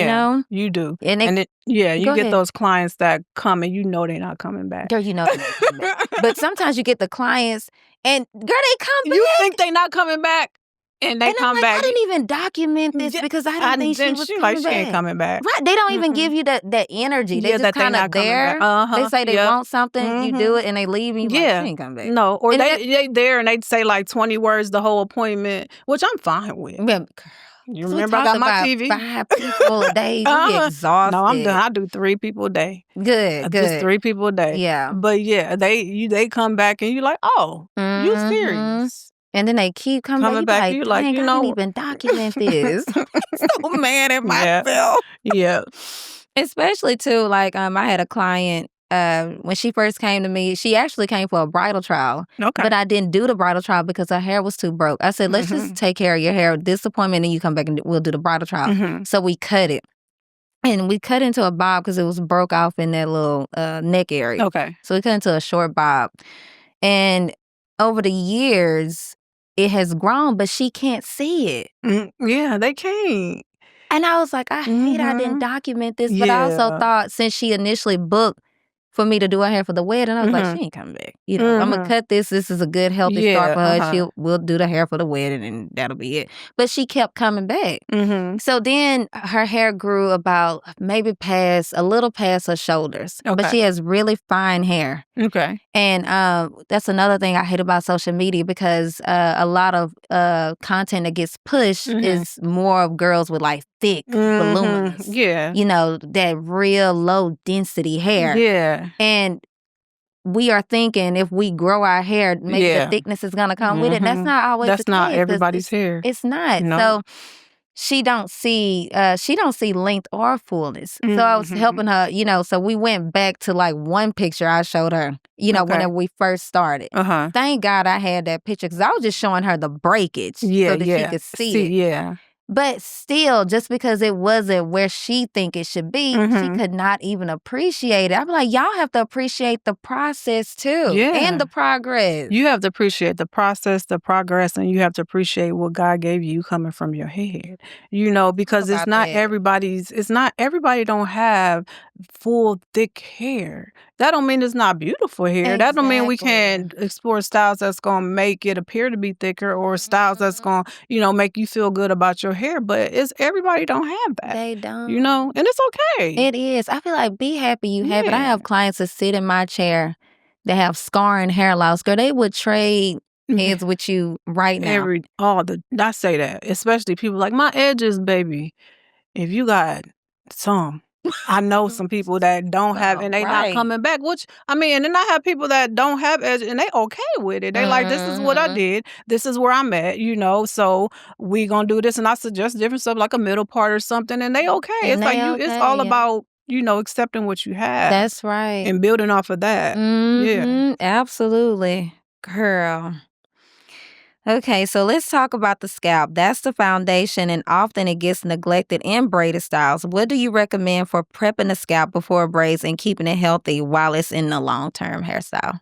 S2: you do.
S1: And
S2: you get those clients that come and they're not coming back.
S1: Girl, they're not coming back. But sometimes you get the clients and, girl, they come back.
S2: You think they're not coming back? And they come back.
S1: I didn't even document this because I didn't think she was coming back.
S2: She ain't coming back.
S1: Right. They don't even give you that energy. They just kind of there. They say they want something, you do it, and they leave, and you're like, she ain't coming back.
S2: No, or they there and they say like 20 words the whole appointment, which I'm fine with. You remember I got my TV?
S1: 5 people a day. You get exhausted.
S2: No, I'm done. I do 3 people a day.
S1: Good.
S2: Just 3 people a day.
S1: Yeah.
S2: But they come back and you're like, oh, you serious?
S1: And then they keep coming back.
S2: You like,
S1: I didn't even document this. I'm so mad at myself.
S2: Yeah.
S1: Especially too, like I had a client when she first came to me. She actually came for a bridal trial.
S2: Okay.
S1: But I didn't do the bridal trial because her hair was too broke. I said, let's just take care of your hair this appointment, and then you come back and we'll do the bridal trial. So we cut it. And we cut into a bob because it was broke off in that little neck area.
S2: Okay.
S1: So we cut into a short bob. And over the years, it has grown, but she can't see it.
S2: Yeah, they can't.
S1: And I was like, I hate I didn't document this. But I also thought since she initially booked for me to do her hair for the wedding. I was like, she ain't coming back. You know, I'm gonna cut this. This is a good, healthy start for her. We'll do the hair for the wedding, and that'll be it. But she kept coming back. So then her hair grew about maybe a little past her shoulders. But she has really fine hair.
S2: Okay.
S1: And that's another thing I hate about social media, because a lot of content that gets pushed is more of girls with like thick, voluminous, you know, that real low density hair.
S2: Yeah.
S1: And we are thinking if we grow our hair, maybe the thickness is gonna come with it. That's not always the case.
S2: That's not everybody's hair.
S1: It's not.
S2: No.
S1: So she don't see length or fullness. So I was helping her, you know, so we went back to like one picture I showed her, you know, whenever we first started. Thank God I had that picture, because I was just showing her the breakage so that she could see it.
S2: Yeah.
S1: But still, just because it wasn't where she think it should be, she could not even appreciate it. I'm like, y'all have to appreciate the process too, and the progress.
S2: You have to appreciate the process, the progress, and you have to appreciate what God gave you coming from your head. You know, because it's not everybody don't have full, thick hair. That don't mean it's not beautiful hair. That don't mean we can't explore styles that's going to make it appear to be thicker, or styles that's going to, you know, make you feel good about your hair. But everybody don't have that.
S1: They don't.
S2: You know, and it's okay.
S1: It is. I feel like be happy you have it. I have clients that sit in my chair that have scarring hair loss. Girl, they would trade heads with you right now.
S2: I say that, especially people like my edges, baby. If you got some, I know some people that don't have, and they not coming back, which, I mean, and then I have people that don't have edges, and they okay with it. They like, this is what I did. This is where I'm at, you know, so we gonna do this. And I suggest different stuff like a middle part or something, and they okay.
S1: And
S2: it's like, it's all about, you know, accepting what you have.
S1: That's right.
S2: And building off of that. Yeah.
S1: Absolutely. Girl. Okay, so let's talk about the scalp. That's the foundation, and often it gets neglected in braided styles. What do you recommend for prepping the scalp before braids and keeping it healthy while it's in the long-term hairstyle?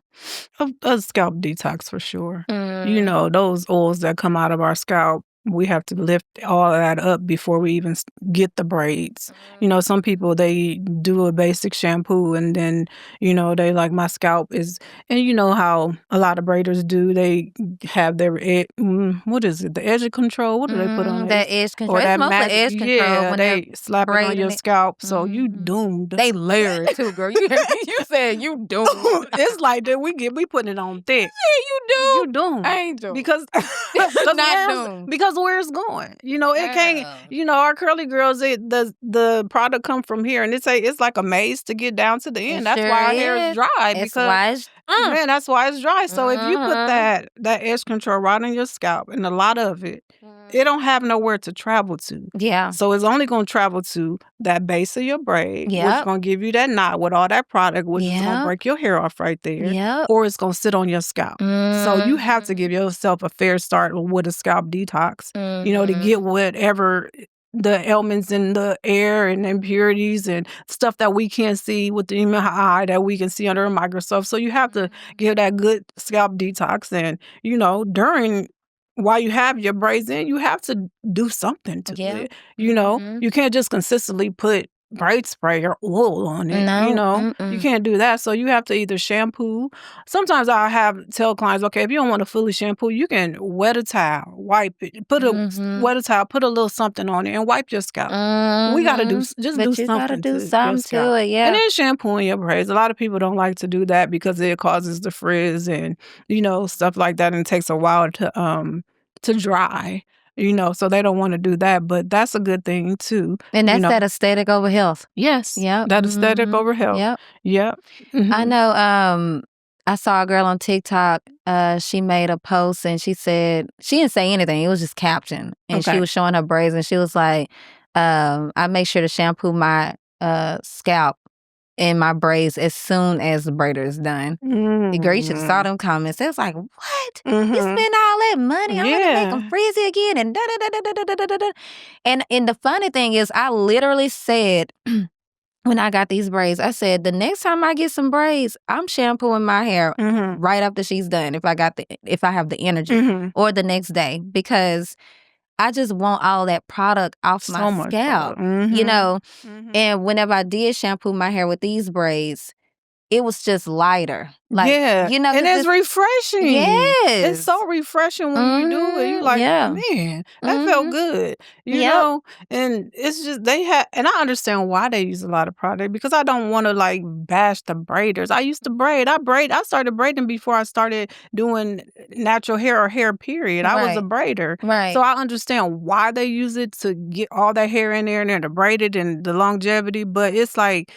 S2: A scalp detox for sure. You know, those oils that come out of our scalp, we have to lift all of that up before we even get the braids. You know, some people, they do a basic shampoo, and then, you know, they like, my scalp is, and you know how a lot of braiders do, they have their, what is it, the edge control? What do they put on it?
S1: That edge control.
S2: Or that
S1: mostly edge control.
S2: Yeah,
S1: when
S2: they slap it on your scalp, so you doomed.
S1: They layer it too, girl. You said you doomed.
S2: It's like that we putting it on thick.
S1: Yeah, you doomed.
S2: You doomed.
S1: I ain't doomed.
S2: Because
S1: not doomed.
S2: Because where it's going, you know, it can't. You know, our curly girls, the product come from here, and it's like a maze to get down to the end. That's why our hair is dry. That's why it's dry. So if you put that edge control right on your scalp, and a lot of it, it don't have nowhere to travel to.
S1: Yeah.
S2: So it's only going to travel to that base of your braid, which is going to give you that knot with all that product, which is going to break your hair off right there. Or it's going to sit on your scalp. So you have to give yourself a fair start with a scalp detox, you know, to get whatever the elements in the air and impurities and stuff that we can't see with the human eye that we can see under a microscope. So you have to give that good scalp detox. And, you know, while you have your braids in, you have to do something to it. You know, you can't just consistently put braid spray or oil on it.
S1: No,
S2: you know, you can't do that. So you have to either shampoo. Sometimes I tell clients, okay, if you don't want to fully shampoo, you can wet a towel, wipe it, wet a towel, put a little something on it, and wipe your scalp. We got to do something to it,
S1: yeah.
S2: And then shampooing your braids. A lot of people don't like to do that because it causes the frizz and, you know, stuff like that, and it takes a while to dry. You know, so they don't want to do that, but that's a good thing too.
S1: And that's that aesthetic over health.
S2: Yes.
S1: Yep.
S2: That aesthetic over health. Yep.
S1: I know. I saw a girl on TikTok. She made a post and she said she didn't say anything. It was just captioned, and she was showing her braids, and she was like, "I make sure to shampoo my scalp and my braids as soon as the braider is done." Girl, you should have saw them comments. It was like, what? You spend all that money on to make them frizzy again, and da-da-da-da-da-da-da-da. And the funny thing is, I literally said, when I got these braids, I said, the next time I get some braids, I'm shampooing my hair right after she's done, if I have the energy, or the next day, because I just want all that product off my scalp, you know? And whenever I did shampoo my hair with these braids, it was just lighter. Like,
S2: Yeah.
S1: you know,
S2: And
S1: 'cause
S2: it's refreshing. It's so
S1: yes.
S2: refreshing when you do it. You like,
S1: Yeah.
S2: man, that felt good. You
S1: Yep.
S2: know? And it's just and I understand why they use a lot of product because I don't want to like bash the braiders. I used to braid. I started braiding before I started doing natural hair or hair period. I was a
S1: Right.
S2: braider.
S1: Right.
S2: So I understand why they use it to get all that hair in there and then to braid it and the longevity. But it's like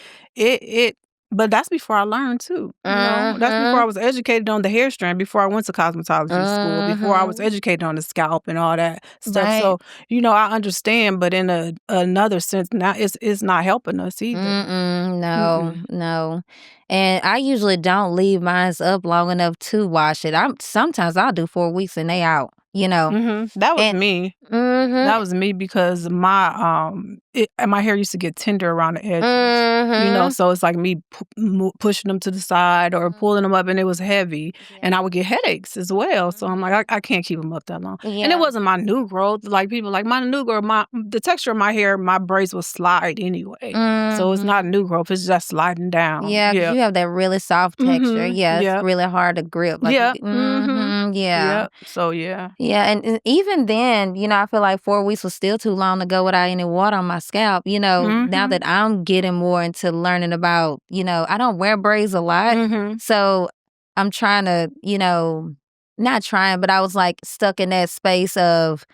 S2: but that's before I learned too, you know? That's before I was educated on the hair strand, before I went to cosmetology school, before I was educated on the scalp and all that stuff.
S1: Right.
S2: So, you know, I understand, but in another sense, now it's not helping us either.
S1: No, no. And I usually don't leave mine up long enough to wash it. Sometimes I'll do 4 weeks and they out, you know.
S2: That was
S1: And
S2: me.
S1: mhm.
S2: That was me because my hair used to get tender around the edges, you know, so it's like me pushing them to the side or pulling them up, and it was heavy, and I would get headaches as well. So I'm like, I can't keep them up that long. And it
S1: Yeah.
S2: wasn't my new growth. Like people like my new growth, the texture of my hair, my braids will slide anyway. So it's not new growth. It's just sliding down.
S1: Yeah, 'cause
S2: Yeah.
S1: you have that really soft texture. Yeah, it's
S2: Yeah.
S1: really hard to grip. Like,
S2: Yeah.
S1: yeah.
S2: Yeah. So yeah.
S1: Yeah, and even then, you know, I feel like 4 weeks was still too long to go without any water on my scalp. You know, now that I'm getting more into learning about, you know, I don't wear braids a lot. So I'm trying to, you know, not trying, but I was like stuck in that space of,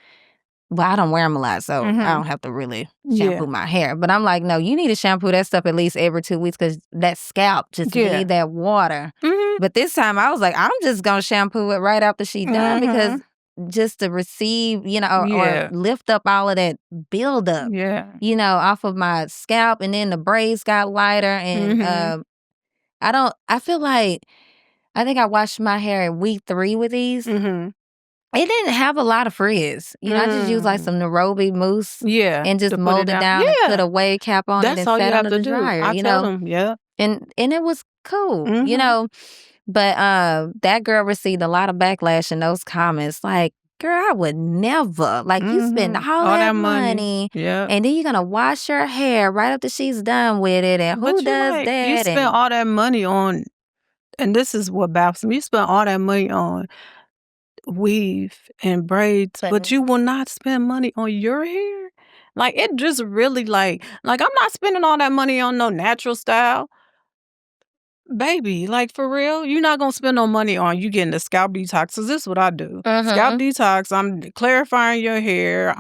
S1: well, I don't wear them a lot, so I don't have to really shampoo
S2: Yeah.
S1: my hair. But I'm like, no, you need to shampoo that stuff at least every 2 weeks because that scalp just
S2: Yeah.
S1: need that water. But this time I was like, I'm just gonna shampoo it right after she done because just to receive, you know, or
S2: Yeah.
S1: lift up all of that buildup,
S2: Yeah.
S1: you know, off of my scalp, and then the braids got lighter, and I feel like I think I washed my hair at week 3 with these. It didn't have a lot of frizz. You know, I just used like some Nairobi mousse
S2: Yeah.
S1: and just
S2: To put it
S1: molded
S2: down.
S1: down and put
S2: Yeah.
S1: a wave cap on it
S2: That's
S1: and
S2: all you
S1: sat
S2: have
S1: under
S2: to
S1: the
S2: do.
S1: dryer,
S2: I
S1: you
S2: tell
S1: know?
S2: them, yeah.
S1: And it was cool, you know? But that girl received a lot of backlash in those comments. Like, girl, I would never. Like, you spend all that money,
S2: Yeah.
S1: and then you're gonna wash your hair right after she's done with it. And who
S2: But
S1: does
S2: you
S1: that?
S2: spent
S1: And
S2: all that money on, and this is what baffles me. You spent all that money on weave and braids, but you will not spend money on your hair. Like it just really like I'm not spending all that money on no natural style. Baby, like for real, you're not gonna spend no money on you getting the scalp detox. Cause this is what I do. Scalp detox. I'm clarifying your hair.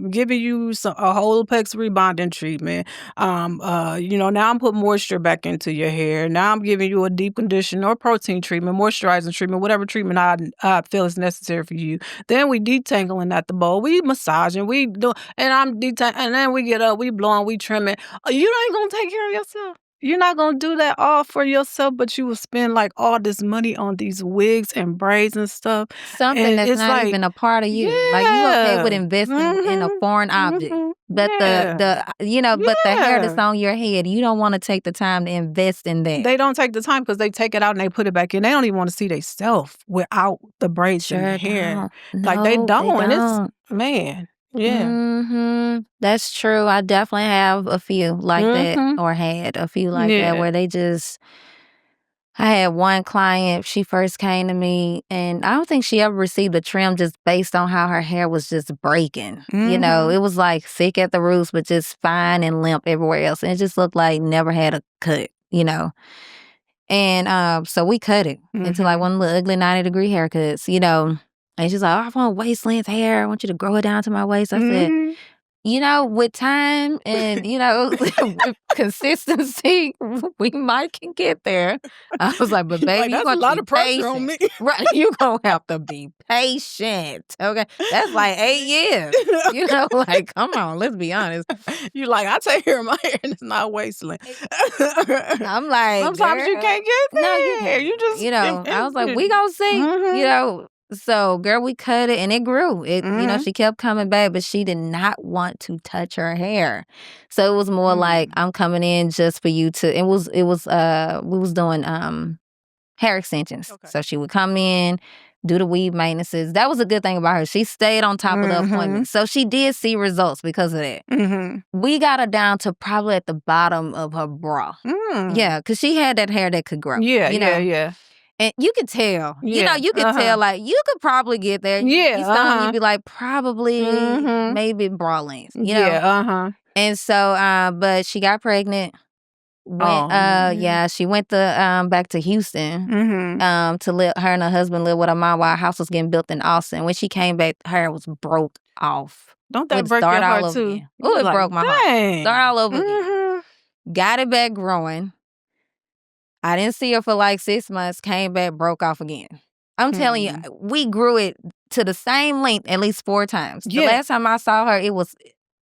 S2: Giving you a whole pex rebonding treatment. You know, now I'm putting moisture back into your hair. Now I'm giving you a deep condition or protein treatment, moisturizing treatment, whatever treatment I feel is necessary for you. Then we detangling at the bowl. We massaging. We do, and I'm detangling. And then we get up. We blowing. We trimming. You ain't gonna take care of yourself. You're not gonna do that all for yourself, but you will spend like all this money on these wigs and braids and stuff.
S1: something
S2: And
S1: that's
S2: it's
S1: not
S2: like,
S1: even a part of you. Like, you okay with
S2: yeah,
S1: investing in a foreign object. But
S2: yeah,
S1: but the hair that's
S2: yeah.
S1: on your head, you don't want to take the time to invest in that.
S2: They don't take the time because they take it out and they put it back in. They don't even want to see themselves without the braids and the
S1: Sure
S2: hair.
S1: don't.
S2: Like they
S1: No, they
S2: don't, and it's
S1: don't.
S2: man, yeah.
S1: That's true. I definitely have a few like that,
S2: Mhm.
S1: or had a few like that,
S2: Yeah.
S1: where they just. I had one client, she first came to me, and I don't think she ever received a trim just based on how her hair was just breaking. You know, it was like thick at the roots, but just fine and limp everywhere else. And it just looked like never had a cut, you know. And so we cut it into like one of the ugly 90-degree haircuts, you know. And she's like, oh, I want waist length hair. I want you to grow it down to my waist. I said, you know, with time and, you know, with consistency, we might can get there. I was like, but baby, you're
S2: That's a
S1: going to
S2: lot
S1: be
S2: of pressure on
S1: patient.
S2: me.
S1: Right. You're going to have to be patient. Okay. That's like 8 years. You know, like, come on, let's be honest.
S2: You like, I take care of my hair and it's not wasteland.
S1: I'm like,
S2: sometimes you
S1: girl,
S2: can't get there.
S1: no, you can't.
S2: You just,
S1: You know, I was like, we gonna see. You know, so girl, we cut it and it grew. You know, she kept coming back, but she did not want to touch her hair. So it was more like, I'm coming in just for you to. We was doing hair extensions.
S2: Okay.
S1: So she would come in, do the weave maintenances. That was a good thing about her. She stayed on top of the appointment. So she did see results because of that. We got her down to probably at the bottom of her bra. Yeah, because she had that hair that could grow.
S2: Yeah.
S1: And you could tell. You could tell, like, you could probably get there. You'd be like, probably, maybe bra length, And so, but she got pregnant. She went to back to Houston to live. Her and her husband lived with her mom while her house was getting built in Austin. When she came back, her hair was broke off.
S2: Don't that break your heart too?
S1: Oh, it broke my heart. Start all over again. Got it back growing. I didn't see her for like 6 months. Came back, broke off again. I'm telling you, we grew it to the same length at least 4 times. The last time I saw her, it was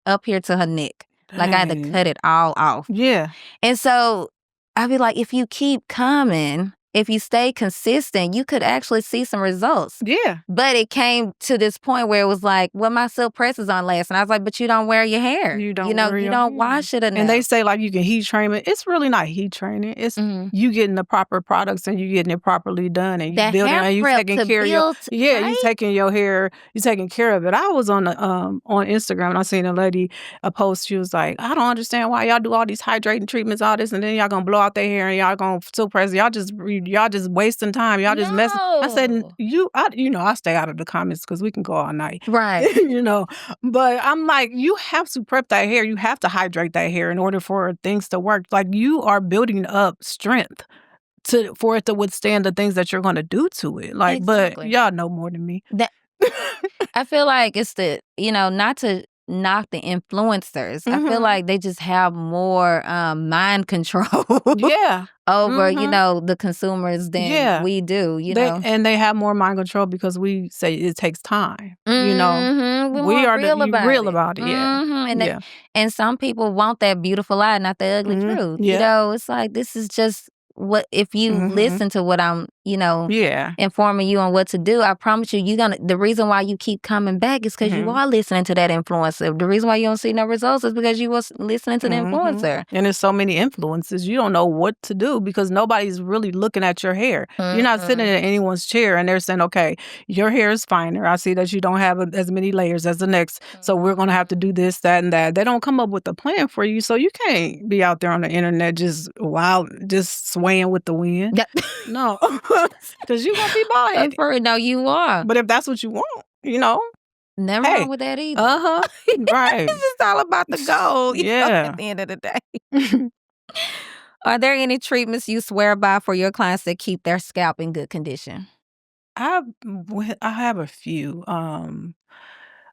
S1: up here to her neck. Like I had to cut it all off.
S2: Yeah.
S1: And so I'd be like, if you keep coming, if you stay consistent, you could actually see some results.
S2: Yeah.
S1: But it came to this point where it was like, well, my silk press is on last. And I was like, but you don't wear your hair.
S2: You don't
S1: wash it enough.
S2: And they say like you can heat train it. It's really not heat training. It's you getting the proper products and you getting it properly done and you building and you taking care of your you taking your hair, you taking care of it. I was on the on Instagram and I seen a lady a post. She was like, I don't understand why y'all do all these hydrating treatments, all this, and then y'all gonna blow out their hair and y'all gonna silk press. Y'all just wasting time. Y'all just messing. I said, I stay out of the comments because we can go all night.
S1: Right.
S2: But I'm like, you have to prep that hair. You have to hydrate that hair in order for things to work. Like you are building up strength for it to withstand the things that you're going to do to it. Like, exactly. But y'all know more than me.
S1: I feel like it's not to knock the influencers. I feel like they just have more mind control. Over, the consumers than we do,
S2: And they have more mind control because we say it takes time, We are real about it.
S1: And some people want that beautiful lie, not the ugly truth. It's like, this is just what, if you listen to what I'm, informing you on what to do, I promise you, the reason why you keep coming back is because you are listening to that influencer. The reason why you don't see no results is because you was listening to the influencer.
S2: And there's so many influences, you don't know what to do because nobody's really looking at your hair. You're not sitting in anyone's chair and they're saying, okay, your hair is finer. I see that you don't have as many layers as the next. So we're going to have to do this, that, and that. They don't come up with a plan for you. So you can't be out there on the internet just swaying with the wind. No. Because you're going to be bald-headed.
S1: No, you are.
S2: But if that's what you want,
S1: Never wrong with that either.
S2: Right.
S1: It's just all about the goal, at the end of the day. Are there any treatments you swear by for your clients that keep their scalp in good condition?
S2: I have a few.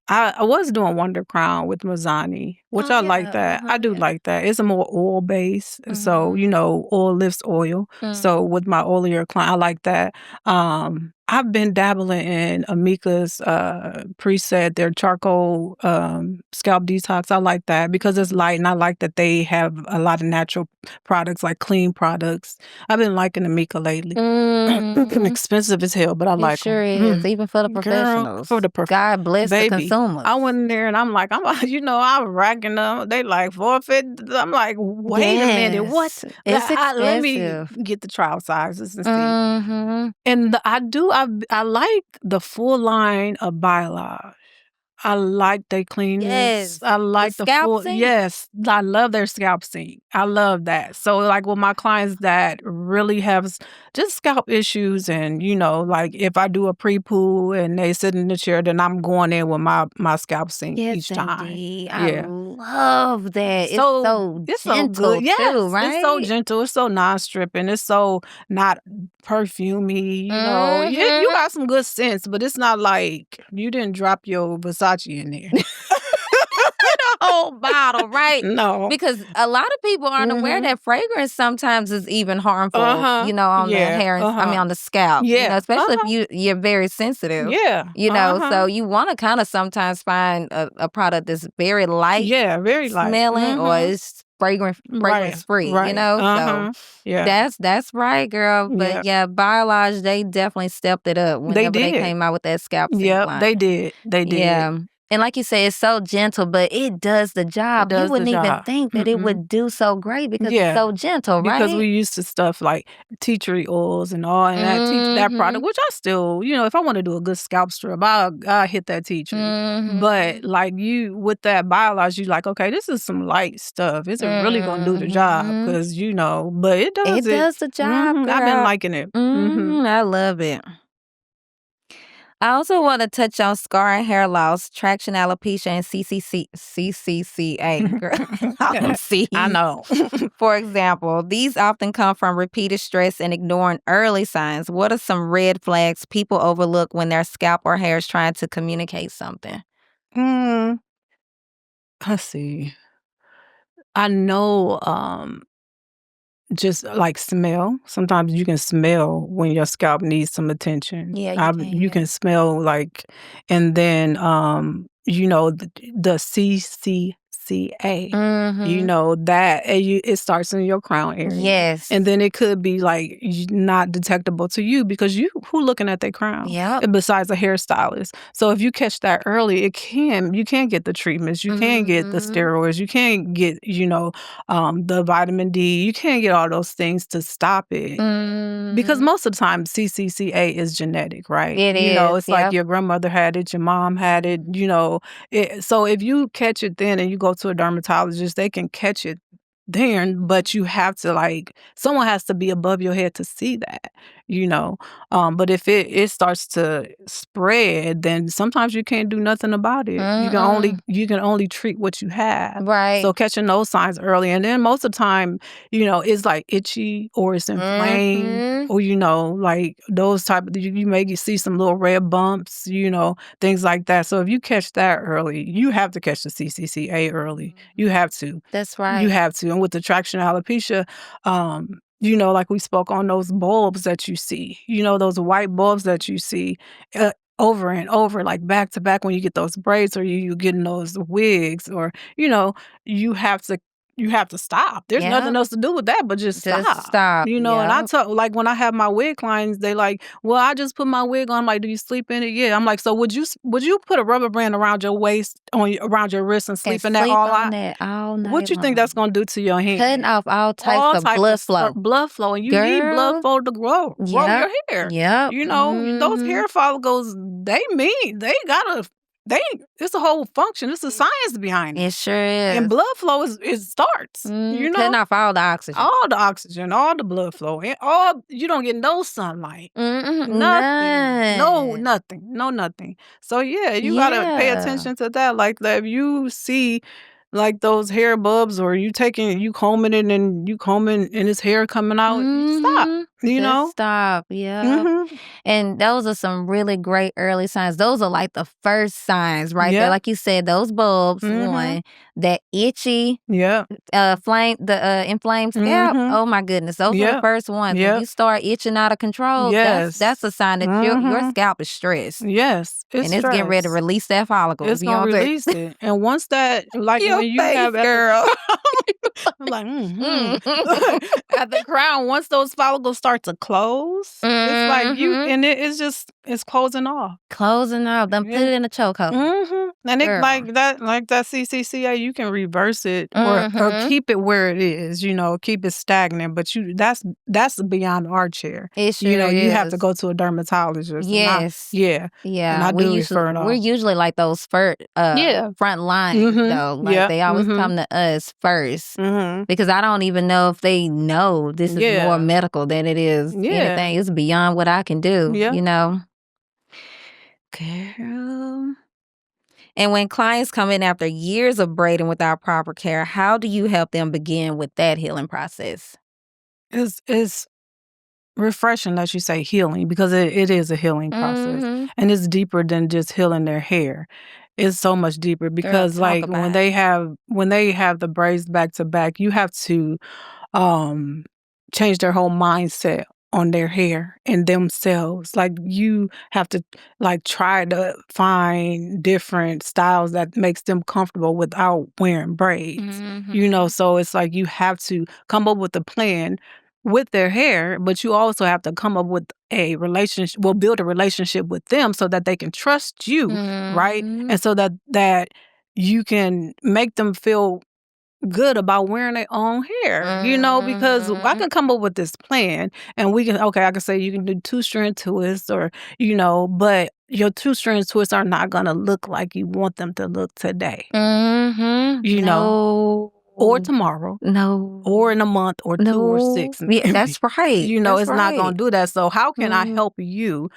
S2: I was doing Wonder Crown with Mazzani, which I like that. I do like that. It's a more oil base. So, oil lifts oil. So with my oilier client, I like that. I've been dabbling in Amika's preset, their charcoal scalp detox. I like that because it's light and I like that they have a lot of natural products, like clean products. I've been liking Amika lately. Expensive as hell, but I like
S1: them. It sure is, even for the professionals. God bless the consumers.
S2: I went in there and I'm like, I'm racking them. They like $450. I'm like, wait a minute, what?
S1: It's expensive.
S2: Let me get the trial sizes and see. And I like the full line of Biolage. I like their cleanness.
S1: Yes.
S2: I like the
S1: scalp scent?
S2: Yes. I love their scalp scent. I love that. So like with my clients that really have just scalp issues and, like if I do a pre-poo and they sit in the chair, then I'm going in with my scalp scent each time.
S1: Indeed. I love that. It's so gentle
S2: good. Yes,
S1: too, right?
S2: It's so gentle. It's so non-stripping. It's so not perfumey. You got some good scents, but it's not like you didn't drop your Versace in there.
S1: The whole bottle, right?
S2: No.
S1: Because a lot of people aren't aware that fragrance sometimes is even harmful, on the hair, on the scalp.
S2: Yeah.
S1: Especially if you're very sensitive.
S2: Yeah.
S1: So you want to kind of sometimes find a product that's very light.
S2: Yeah, very light.
S1: Smelling or it's fragrance free, So that's right, girl. But Biolage, they definitely stepped it up whenever they came out with that scalp scent line.
S2: They did.
S1: Yeah. And like you said, it's so gentle, but it does the job. You
S2: does the
S1: wouldn't even
S2: job.
S1: think that it would do so great because it's
S2: Yeah.
S1: so gentle,
S2: Because
S1: right?
S2: we used to stuff like tea tree oils and all, and that product, which I still, if I want to do a good scalp strip, I'll hit that tea tree. But like with that biolage, you like, okay, this is some light stuff. Is it really gonna do the job? Because but it does
S1: It does the job, girl.
S2: I've been liking it.
S1: I love it. I also want to touch on scar and hair loss, traction alopecia, and CCCA. Girl, all them C's.
S2: I know.
S1: For example, these often come from repeated stress and ignoring early signs. What are some red flags people overlook when their scalp or hair is trying to communicate something?
S2: Let's see. I know just like smell. Sometimes you can smell when your scalp needs some attention.
S1: Yeah,
S2: you can smell and then the CCCA. That it starts in your crown area.
S1: Yes.
S2: And then it could be like not detectable to you because who looking at their crown?
S1: Yep.
S2: Besides a hairstylist. So if you catch that early, you can get the treatments, you can get the steroids, you can get the vitamin D, you can't get all those things to stop it. Because most of the time CCCA is genetic, right?
S1: It is.
S2: It's like your grandmother had it, your mom had it, so if you catch it then and you go to a dermatologist, they can catch it then, but you have to someone has to be above your head to see that, but if it starts to spread, then sometimes you can't do nothing about it. You can only treat what you have.
S1: Right.
S2: So catching those signs early, and then most of the time, it's like itchy or it's inflamed, or like those type of you may see some little red bumps, things like that. So if you catch that early, you have to catch the CCCA early. You have to.
S1: That's right.
S2: You have to. And with the traction alopecia, like we spoke on those bulbs that you see, those white bulbs that you see over and over, like back to back when you get those braids or you getting those wigs or, you have to stop. There's nothing else to do with that but just stop. And I tell, like when I have my wig clients, they like, well, I just put my wig on. I'm like, do you sleep in it? Yeah. I'm like, so would you put a rubber band around your waist, around your wrist and sleep in that all night? What you think that's gonna do to your hand?
S1: Cutting off all types of blood flow.
S2: Blood flow, and you need blood flow to grow your hair.
S1: Yep.
S2: Those hair follicles, it's a whole function. It's a science behind it.
S1: It sure is.
S2: And blood flow starts.
S1: Cutting off all the oxygen.
S2: All the oxygen, all the blood flow. And you don't get no sunlight. Nothing. No, nothing. So you gotta pay attention to that. Like that, if you see like those hair bulbs or you combing it and his hair coming out, stop.
S1: Just stop. Yeah. And those are some really great early signs. Those are like the first signs right there. Like you said, those bulbs, one, that itchy, inflamed scalp. Oh my goodness. Those are the first ones. When you start itching out of control, that's a sign that your scalp is stressed.
S2: Yes.
S1: It's getting ready to release that follicle.
S2: It's gonna release it. And once that, like when you have
S1: girl.
S2: I'm like, at the crown, once those follicles start to close, it's like it's closing off.
S1: Closing off. Then put it in a chokehold.
S2: And it like that CCCA, you can reverse it or keep it where it is, keep it stagnant. But that's beyond our chair.
S1: It sure is.
S2: You have to go to a dermatologist.
S1: Yes.
S2: Yeah. And I do refer it off.
S1: We're usually like those front lines, though. Like they always come to us first. Because I don't even know if they know this is more medical than it is anything. It's beyond what I can do, Girl. And when clients come in after years of braiding without proper care, how do you help them begin with that healing process?
S2: It's refreshing that you say healing because it is a healing process. And it's deeper than just healing their hair. It's so much deeper because when they have the braids back to back, you have to change their whole mindset on their hair and themselves. Like you have to try to find different styles that makes them comfortable without wearing braids. So it's like you have to come up with a plan with their hair, but you also have to come up with a relationship, build a relationship with them so that they can trust you, right? And so that you can make them feel good about wearing their own hair, because I can come up with this plan and I can say you can do 2-strand twists or, but your 2-strand twists are not going to look like you want them to look today,
S1: No.
S2: or tomorrow.
S1: No.
S2: Or in a month or 2 or 6.
S1: Yeah, that's right.
S2: It's not going to do that. So how can I help you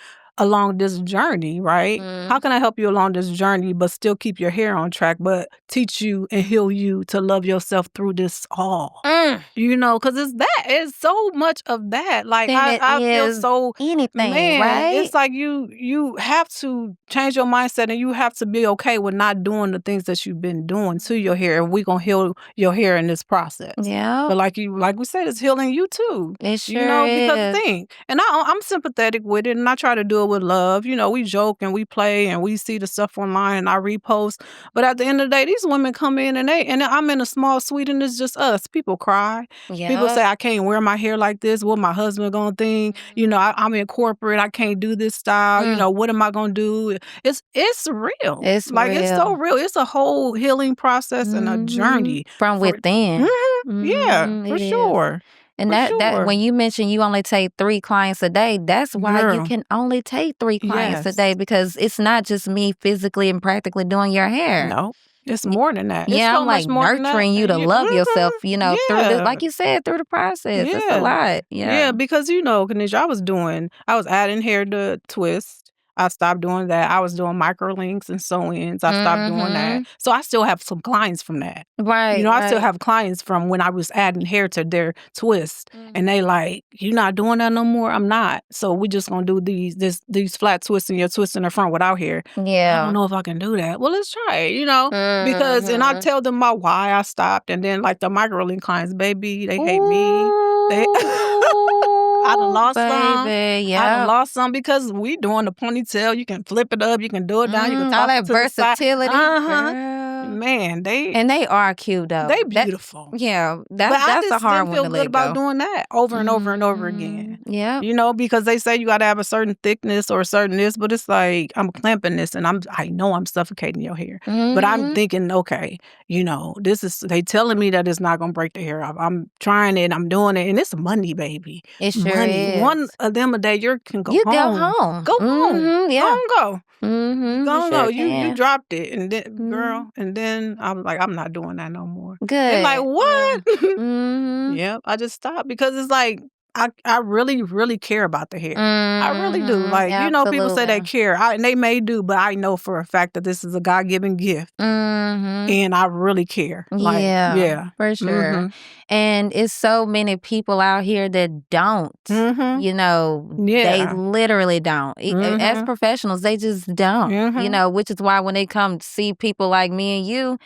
S2: along this journey, right? How can I help you along this journey but still keep your hair on track, but teach you and heal you to love yourself through this all? Because it's so much of that. Like I feel so
S1: anything,
S2: man,
S1: right?
S2: it's like you have to change your mindset and you have to be okay with not doing the things that you've been doing to your hair. And we're gonna heal your hair in this process.
S1: Yeah.
S2: But like we said, it's healing you too.
S1: It sure is.
S2: Because think, and I'm sympathetic with it, and I try to do it with love. We joke and we play and we see the stuff online and I repost. But at the end of the day, these women come in and I'm in a small suite and it's just us. People cry. People say I can't wear my hair like this. What my husband gonna think? I'm in corporate. I can't do this style. What am I gonna do? It's real.
S1: It's
S2: like
S1: real.
S2: It's so real. It's a whole healing process and a journey
S1: from within.
S2: Yeah, for sure.
S1: And that when you mention you only take 3 clients a day, that's why you can only take 3 clients a day, because it's not just me physically and practically doing your hair.
S2: No, it's more than that.
S1: Yeah,
S2: it's so
S1: I'm like
S2: much more
S1: nurturing you to love yourself, through the, like you said, through the process.
S2: Yeah.
S1: It's a lot.
S2: Yeah, because Kanisha, I was adding hair to twist. I stopped doing that. I was doing micro links and sew-ins. I stopped doing that. So I still have some clients from that.
S1: Right.
S2: I still have clients from when I was adding hair to their twist. And they like, you not doing that no more? I'm not. So we just gonna do these flat twists and your twist in the front without hair.
S1: Yeah.
S2: I don't know if I can do that. Well, let's try it, because and I tell them my why I stopped. And then like the micro link clients, baby, they hate me. I done lost some.
S1: Yeah.
S2: I done lost some because we doing the ponytail. You can flip it up. You can do it down. You can toss
S1: all that
S2: it to the side.
S1: versatility.
S2: Man,
S1: and they are cute though.
S2: They beautiful.
S1: That's a hard one to let go.
S2: I just didn't feel good about doing that over and over and over again.
S1: Yeah.
S2: Because they say you got to have a certain thickness or a certain this, but it's like I'm clamping this and I know I'm suffocating your hair. But I'm thinking, okay, this is, they telling me that it's not going to break the hair off. I'm trying it, I'm doing it, and it's money, baby.
S1: It sure is.
S2: One of them a day, you can go home.
S1: Go home.
S2: Go home.
S1: Yeah.
S2: Go. Go. You dropped it, and then, girl, and then I was like, I'm not doing that no more.
S1: Good.
S2: They're like, what? Yep. I just stopped because it's like I really, really care about the hair. I really do. Like, people say they care, and they may do, but I know for a fact that this is a God-given gift, and I really care. Like, yeah,
S1: for sure. And it's so many people out here that don't. They literally don't. As professionals, they just don't. Which is why when they come see people like me and you,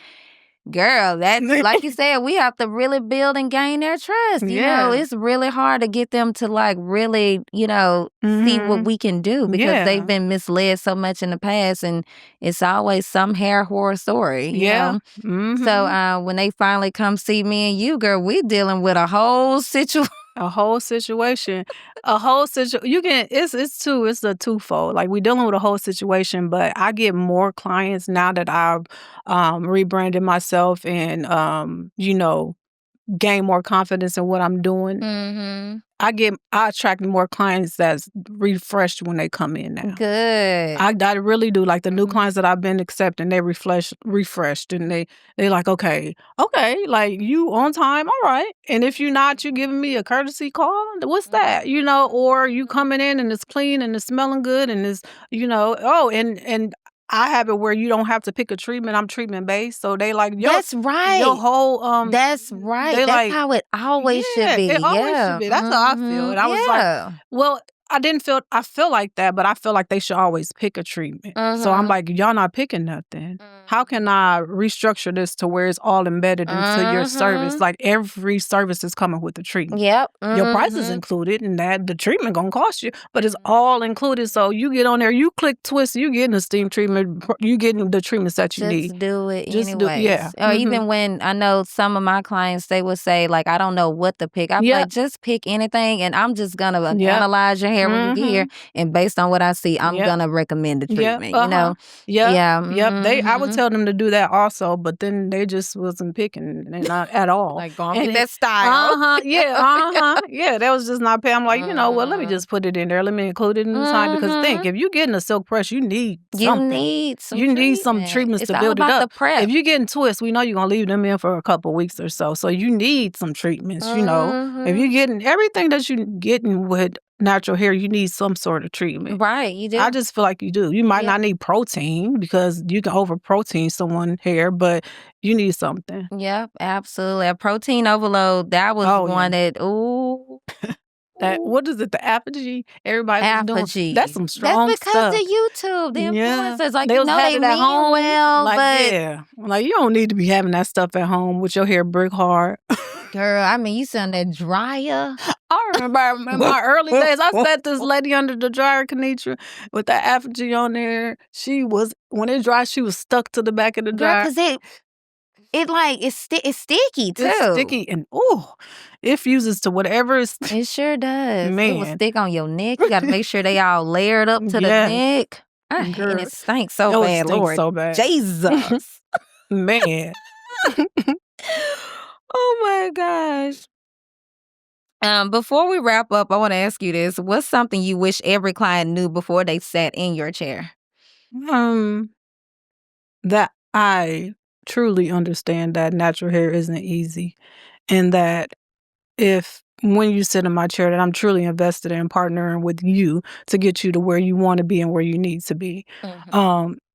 S1: girl, that's like you said, we have to really build and gain their trust. It's really hard to get them to like really, see what we can do, because they've been misled so much in the past, and it's always some hair horror story. You know? So when they finally come see me and you, girl, we're dealing with a whole situation.
S2: A whole situation. It's a twofold. Like, we're dealing with a whole situation, but I get more clients now that I've rebranded myself and gain more confidence in what I'm doing. I attract more clients that's refreshed when they come in now.
S1: Good.
S2: I really do. Like, the new clients that I've been accepting, they refreshed, and they like, okay, like, you on time, all right. And if you're not, you giving me a courtesy call. What's that? Or you coming in and it's clean and it's smelling good and it's, and I have it where you don't have to pick a treatment. I'm treatment based. So they like,
S1: that's right.
S2: Your whole
S1: that's right. That's like, how it always should be.
S2: It always should be. That's how I feel. And I was like, well, I feel like that, but I feel like they should always pick a treatment. So I'm like, y'all not picking nothing. How can I restructure this to where it's all embedded into your service? Like every service is coming with a treatment.
S1: Yep.
S2: Your price is included in that. The treatment gonna cost you, but it's all included. So you get on there, you click twist, you getting a steam treatment, you getting the treatments that you need.
S1: Just do it
S2: Just
S1: anyways.
S2: yeah.
S1: Or even when I know some of my clients, they would say, like, I don't know what to pick. I'm like, just pick anything, and I'm just going to analyze your hair when you get here. And based on what I see, I'm going to recommend the treatment, you know?
S2: Yeah. I would tell them to do that also, but then they just wasn't picking not at all.
S1: Like, go get that style.
S2: Yeah, that was just not paying. I'm like, you know what, let me just put it in there. Let me include it in the time. Because think, if you're getting a silk press, you need something.
S1: You need some
S2: treatments to build it up.
S1: The prep.
S2: If you're getting twists, we know you're going to leave them in for a couple of weeks or so. So you need some treatments, you know. If you're getting everything that you're getting with natural hair, you need some sort of treatment.
S1: Right, you do.
S2: I just feel like you do. You might not need protein because you can over protein someone's hair, but you need something.
S1: Yep, absolutely. A protein overload, that was one that, ooh.
S2: That, what is it? The apogee? Everybody's doing. That's some strong
S1: stuff. That's because of YouTube. The influencers, like,
S2: they
S1: you know, they mean
S2: home,
S1: well,
S2: like,
S1: but
S2: like, you don't need to be having that stuff at home with your hair brick hard.
S1: Girl, I mean, you sound that dryer.
S2: I remember in my early days, I sat this lady under the dryer, Kenitra, with that effigy on there. She was, when it dried, she was stuck to the back of the dryer.
S1: Because it's sticky too.
S2: It's sticky and it fuses to whatever it's.
S1: It sure does.
S2: Man.
S1: It will stick on your neck. You got to make sure they all layered up to the neck. And it stinks so bad, Lord.
S2: So bad.
S1: Jesus.
S2: Man.
S1: Oh my gosh. Before we wrap up, I want to ask you this. What's something you wish every client knew before they sat in your chair?
S2: That I truly understand that natural hair isn't easy, and that when you sit in my chair, that I'm truly invested in partnering with you to get you to where you want to be and where you need to be.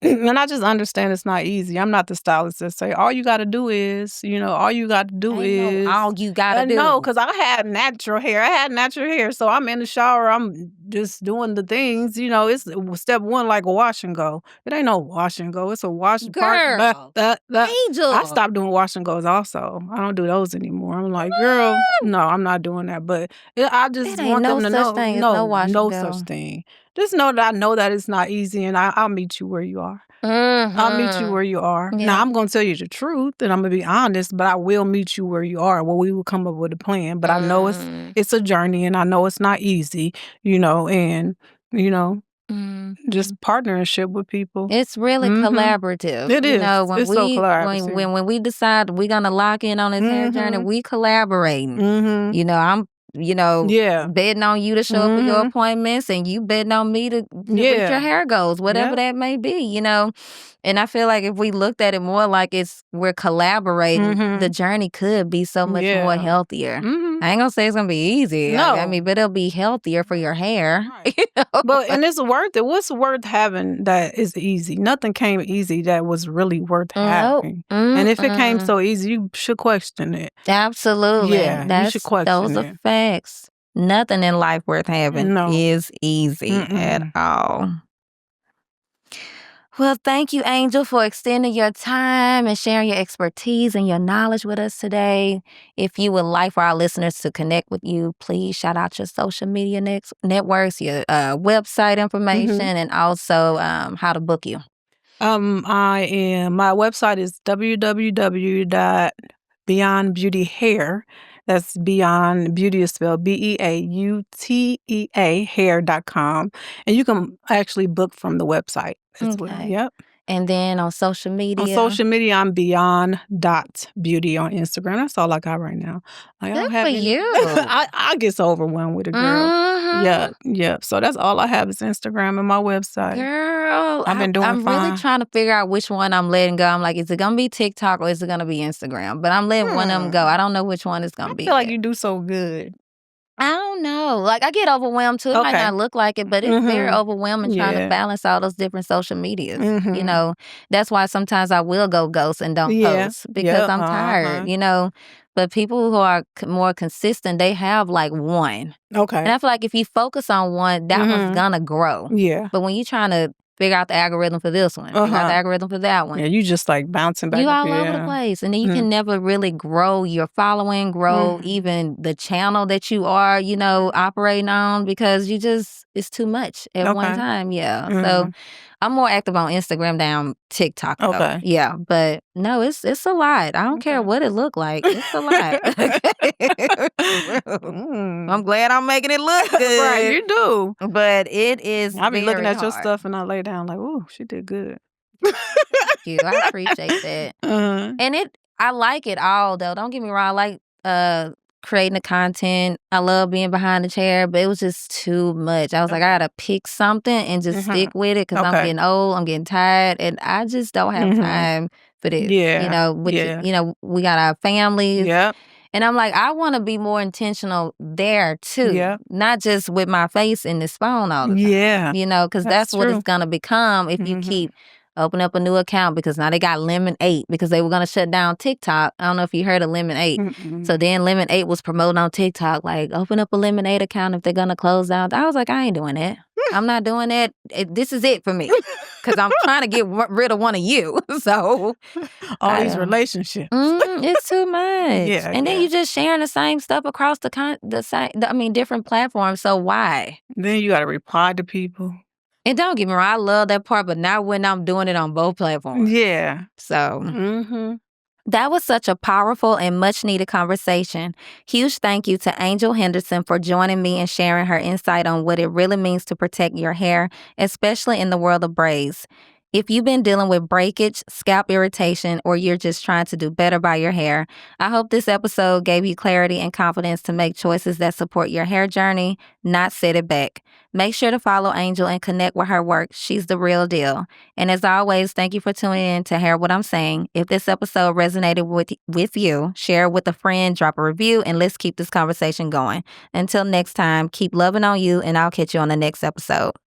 S2: And I just understand it's not easy. I'm not the stylist that say, all you got to do is, all you got to do is.
S1: All you got to do.
S2: No, because I had natural hair. So I'm in the shower. I'm just doing the things. It's step one, like a wash and go. It ain't no wash and go. It's a wash and
S1: Girl, Angel.
S2: I stopped doing wash and goes also. I don't do those anymore. I'm like, girl, no, I'm not doing that. But I just want them to know. No such thing. Just know that I know that it's not easy, and I'll meet you where you are. I'll meet you where you are. Yeah. Now, I'm going to tell you the truth, and I'm going to be honest, but I will meet you where you are. Well, we will come up with a plan, but I know it's a journey, and I know it's not easy, and, just partnership with people.
S1: It's really collaborative.
S2: It is. It's so collaborative.
S1: When we decide we're going to lock in on this hair journey, we collaborating. I'm betting on you to show up for your appointments, and you betting on me to reach your hair goals, whatever that may be, And I feel like if we looked at it more like we're collaborating, the journey could be so much more healthier. I ain't gonna say it's gonna be easy.
S2: No.
S1: But it'll be healthier for your hair.
S2: Right. And it's worth it. What's worth having that is easy? Nothing came easy that was really worth having. And if it came so easy, you should question it.
S1: Absolutely.
S2: Yeah, you should question
S1: those are facts. Nothing in life worth having is easy at all. Well, thank you, Angel, for extending your time and sharing your expertise and your knowledge with us today. If you would like for our listeners to connect with you, please shout out your social media networks, your website information, and also how to book you.
S2: My website is www.beyondbeauteahair. That's Beyond Beauty is spelled BEAUTEA hair.com. And you can actually book from the website as well. Yep.
S1: And then on social media?
S2: On social media, I'm beyond.beauty on Instagram. That's all I got right now. I don't have
S1: you.
S2: I get so overwhelmed with it, girl. Yeah. So that's all I have is Instagram and my website.
S1: Girl,
S2: I've been doing
S1: I'm
S2: fine.
S1: really trying to figure out which one I'm letting go. I'm like, is it going to be TikTok or is it going to be Instagram? But I'm letting one of them go. I don't know which one it's going to be.
S2: I feel like you do so good
S1: I don't know. Like, I get overwhelmed too. It might
S2: Okay.
S1: not look like it, but it's very overwhelming trying to
S2: Yeah.
S1: balance all those different social medias.
S2: Mhm.
S1: That's why sometimes I will go ghost and don't
S2: Yeah.
S1: post because
S2: Yep.
S1: I'm tired. But people who are more consistent, they have like one.
S2: Okay.
S1: And I feel like if you focus on one, that one's
S2: Mhm.
S1: gonna grow.
S2: Yeah.
S1: But when you're trying to figure out the algorithm for this one, figure out the algorithm for that one,
S2: Yeah, you just like bouncing back
S1: you
S2: and
S1: all
S2: forth.
S1: over the place. And then you can never really grow your following, grow even the channel that you are, operating on because it's too much at one
S2: Okay.
S1: time. Yeah. So I'm more active on Instagram than TikTok though.
S2: Okay.
S1: Yeah. But no, it's a lot. I don't care
S2: Okay.
S1: what it look like. It's a lot. I'm glad I'm making it look good.
S2: Right, you do.
S1: But it is
S2: I be looking
S1: very
S2: at your
S1: hard.
S2: stuff and I lay down like, "Ooh, she did good."
S1: Thank you. I appreciate that. And I like it all though. Don't get me wrong. I like creating the content. I love being behind the chair, but it was just too much. I was like, I gotta pick something and just stick with it because I'm
S2: Okay.
S1: getting old, I'm getting tired, and I just don't have time for this.
S2: Yeah.
S1: We got our families.
S2: Yep.
S1: And I'm like, I want to be more intentional there too,
S2: Yep.
S1: not just with my face in this phone all the time.
S2: Yeah.
S1: Because that's what it's gonna become if you keep open up a new account because now they got Lemon 8 because they were gonna shut down TikTok. I don't know if you heard of Lemon 8. So then Lemon 8 was promoting on TikTok, like open up a Lemon 8 account if they're gonna close down. I was like, I ain't doing that. I'm not doing that. This is it for me because I'm trying to get rid of one of you. So
S2: all these relationships.
S1: It's too much.
S2: Yeah,
S1: and then
S2: yeah.
S1: you just sharing the same stuff across different platforms. So why?
S2: Then you got to reply to people.
S1: And don't get me wrong, I love that part, but not when I'm doing it on both platforms.
S2: Yeah.
S1: So that was such a powerful and much needed conversation. Huge thank you to Angel Henderson for joining me and sharing her insight on what it really means to protect your hair, especially in the world of braids. If you've been dealing with breakage, scalp irritation, or you're just trying to do better by your hair, I hope this episode gave you clarity and confidence to make choices that support your hair journey, not set it back. Make sure to follow Angel and connect with her work. She's the real deal. And as always, thank you for tuning in to Hear What I'm Saying. If this episode resonated with you, share it with a friend, drop a review, and let's keep this conversation going. Until next time, keep loving on you, and I'll catch you on the next episode.